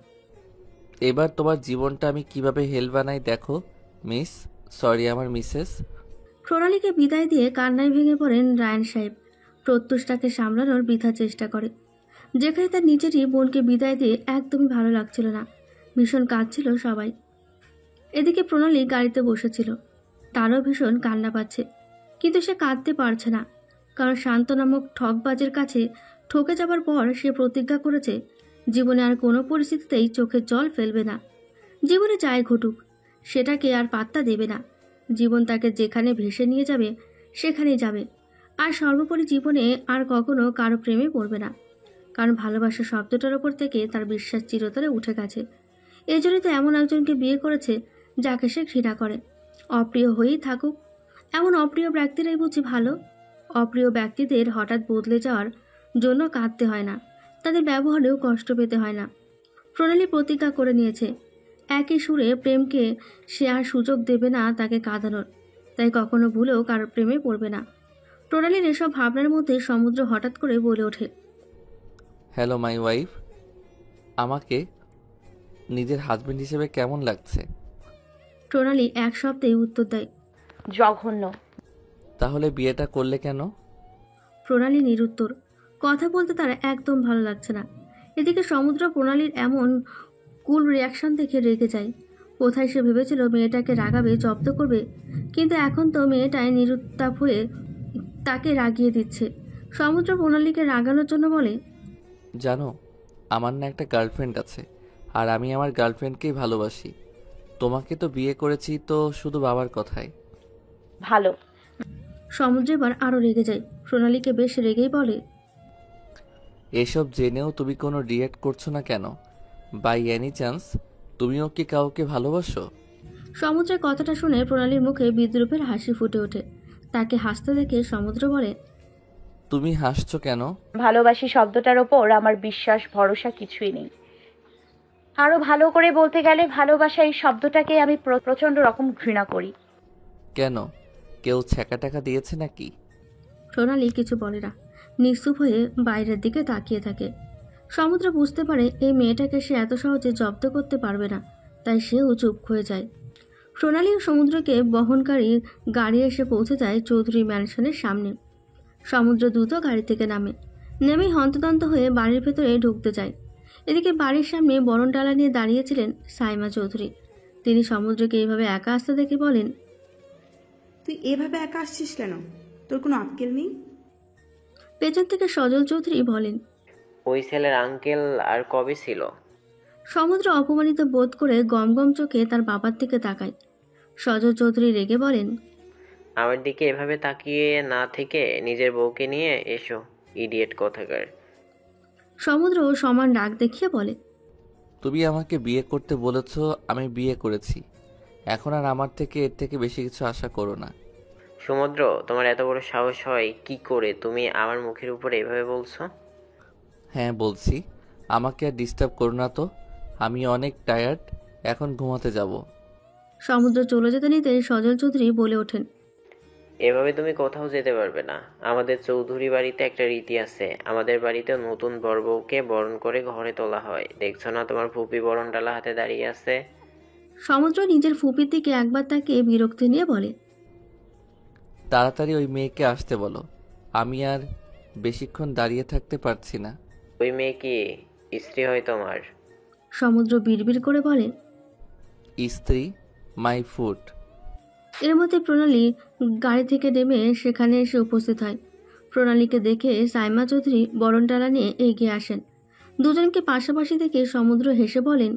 এবার তোমার জীবনটা আমি কিভাবে হেল বানাই দেখো মিস, সরি আমার মিসেস। প্রণালীকে বিদায় দিয়ে কান্নায় ভেঙে পড়েন রায়ন সাহেব। প্রত্যুষটাকে সামলানোর বৃথা চেষ্টা করে, যেখানে তার নিজেরই বোনকে বিদায় দিয়ে একদমই ভালো লাগছিল না। ভীষণ কাঁদছিল সবাই। এদিকে প্রণালী গাড়িতে বসেছিল, তারও ভীষণ কান্না পাচ্ছে, কিন্তু সে কাঁদতে পারছে না। কারণ শান্ত নামক ঠকবাজের কাছে ঠকে যাবার পর সে প্রতিজ্ঞা করেছে জীবনে আর কোনো পরিস্থিতিতেই চোখের জল ফেলবে না। জীবনে যাই ঘটুক সেটাকে আর পাত্তা দেবে না। জীবন তাকে যেখানে ভেসে নিয়ে যাবে সেখানেই যাবে। আর সর্বোপরি জীবনে আর কখনো কারো প্রেমে পড়বে না। কারণ ভালোবাসা শব্দটার ওপর থেকে তার বিশ্বাস চিরতরে উঠে গেছে। এই জন্যই তো এমন একজনকে বিয়ে করেছে যাকে সে ঘৃণা করে। অপ্রিয় হয়েই থাকুক, এমন অপ্রিয় ব্যক্তিরাই বুঝি ভালো। অপ্রিয় ব্যক্তিদের হঠাৎ বদলে যাওয়ার জন্য কাঁদতে হয় না, তাদের ব্যবহারেও কষ্ট পেতে হয় না। প্রণালী প্রতিজ্ঞা করে নিয়েছে একই সুরে প্রেমকে সে আর সুযোগ দেবে না তাকে কাঁদানোর, তাই কখনো ভুলেও কারোর প্রেমে পড়বে না। প্রণালীর এসব ভাবনার মধ্যে সমুদ্র হঠাৎ করে বলে ওঠে, হ্যালো মাই ওয়াইফ, আমাকে নিজের হাজবেন্ড হিসেবে কেমন লাগছে? প্রণালী এক শব্দেই উত্তর দেয়, জঘন্য। তাহলে বিয়েটা করলে কেন? প্রণালী নিরুত্তর। কথা বলতে তার একদম ভালো লাগছে না। এদিকে সমুদ্র প্রণালীর এমন কুল রিয়াকশন দেখে রেগে যায়। কোথায় সে ভেবেছিল মেয়েটাকে রাগাবে, জব্দ করবে, কিন্তু এখন তো মেয়েটাই নিরুত্তাপ হয়ে তাকে রাগিয়ে দিচ্ছে। সমুদ্র প্রণালীকে রাগানোর জন্য বলে, জানো আমার না একটা গার্লফ্রেন্ড আছে, আর আমি আমার গার্লফ্রেন্ডকেই ভালোবাসি। তোমাকে তো বিয়ে করেছি তো শুধু বাবার কথায়। ভালো। সমুদ্র এবার আরও রেগে যায়। প্রণালীকে বেশ রেগেই বলে, এসব জেনেও তুমি কোনো রিয়েক্ট করছো না কেন? বাই এনি চান্স তুমিও কি কাউকে ভালোবাসো? সমুদ্রের কথাটা শুনে প্রণালীর মুখে বিদ্রুপের হাসি ফুটে ওঠে। তাকে হাসতে দেখে সমুদ্র বলে, তুমি হাসছো কেন? ভালোবাসি শব্দটার ওপর আমার বিশ্বাস ভরসা কিছুই নেই। আরো ভালো করে বলতে গেলে ভালোবাসা এই শব্দটাকে আমি প্রচন্ড রকম ঘৃণা করি। কেন, কেউ ছ্যাঁকা টাকা দিয়েছে নাকি? প্রণালী কিছু বলে না, নিশ্চুপ হয়ে বাইরের দিকে তাকিয়ে থাকে। সমুদ্র বুঝতে পারে এই মেয়েটাকে সে এত সহজে জব্দ করতে পারবে না, তাই সেও চুপ হয়ে যায়। প্রণালী ও সমুদ্রকে বহনকারী গাড়ি এসে পৌঁছে যায় চৌধুরী ম্যানশনের সামনে। সমুদ্র দ্রুত গাড়ি থেকে নামে, নেমেই হন্তদন্ত হয়ে বাড়ির ভেতরে ঢুকতে যায়। এদিকে বাড়ির সামনে বরণ ডালা নিয়ে দাঁড়িয়েছিলেন সাইমা চৌধুরী। তিনি সমুদ্রকে এইভাবে একা আসতে দেখে বলেন, তুই এভাবে একা আসছিস কেন? তোর কোনো আক্কেল নেই? পেছন থেকে সজল চৌধুরী বলেন, ওই ছেলের আঙ্কেল আর কবে ছিল? সমুদ্র অপমানিত বোধ করে গমগম চোখে তার বাবার দিকে তাকায়। সজল চৌধুরী রেগে বলেন, আমার দিকে এভাবে তাকিয়ে না থেকে নিজের বউকে নিয়ে এসো, ইডিয়েট কোথাকার। সমুদ্র সমান রাগ দেখিয়ে বলে, তুমি আমাকে বিয়ে করতে বলেছো, আমি বিয়ে করেছি। এখন আর আমার থেকে এর থেকে বেশি কিছু আশা করো না। সমুদ্র, তোমার এত বড় সাহস হয় কি করে তুমি আমার মুখের উপরে এভাবে বলছো? হ্যাঁ বলছি, আমাকে আর ডিস্টার্ব করো না তো, আমি অনেক টায়ার্ড, এখন ঘুমাতে যাব। সমুদ্র চলে যেতে নিতে সজল চৌধুরী বলে ওঠেন, এভাবে তুমি কোথাও যেতে পারবে না। আমাদের চৌধুরী বাড়িতে একটা রীতি আছে। আমাদের বাড়িতে নতুন বর বউকে বরণ করে ঘরে তোলা হয়। দেখছো না তোমার ফুপি বরণ ডালা হাতে দাঁড়িয়ে আছে? সমুদ্র নিজের ফুপির দিকে একবার তাকিয়ে বিরক্তি নিয়ে বলে, তাড়াতাড়ি ওই মেয়েকে আসতে বলো, আমি আর বেশিক্ষণ দাঁড়িয়ে থাকতে পারছি না। ওই মেয়ে কি স্ত্রী হয় তোমার? সমুদ্র বিড়বিড় করে বলে। স্ত্রী মাই ফুড। এর মধ্যে প্রণালী গাড়ি থেকে নেমে সেখানে এসে উপস্থিত হয়। প্রণালীকে দেখে সাইমা চৌধুরী বরণডালা নিয়ে এগিয়ে আসেন। দুজনকে পাশাপাশি দেখে সমুদ্র হেসে বলেন,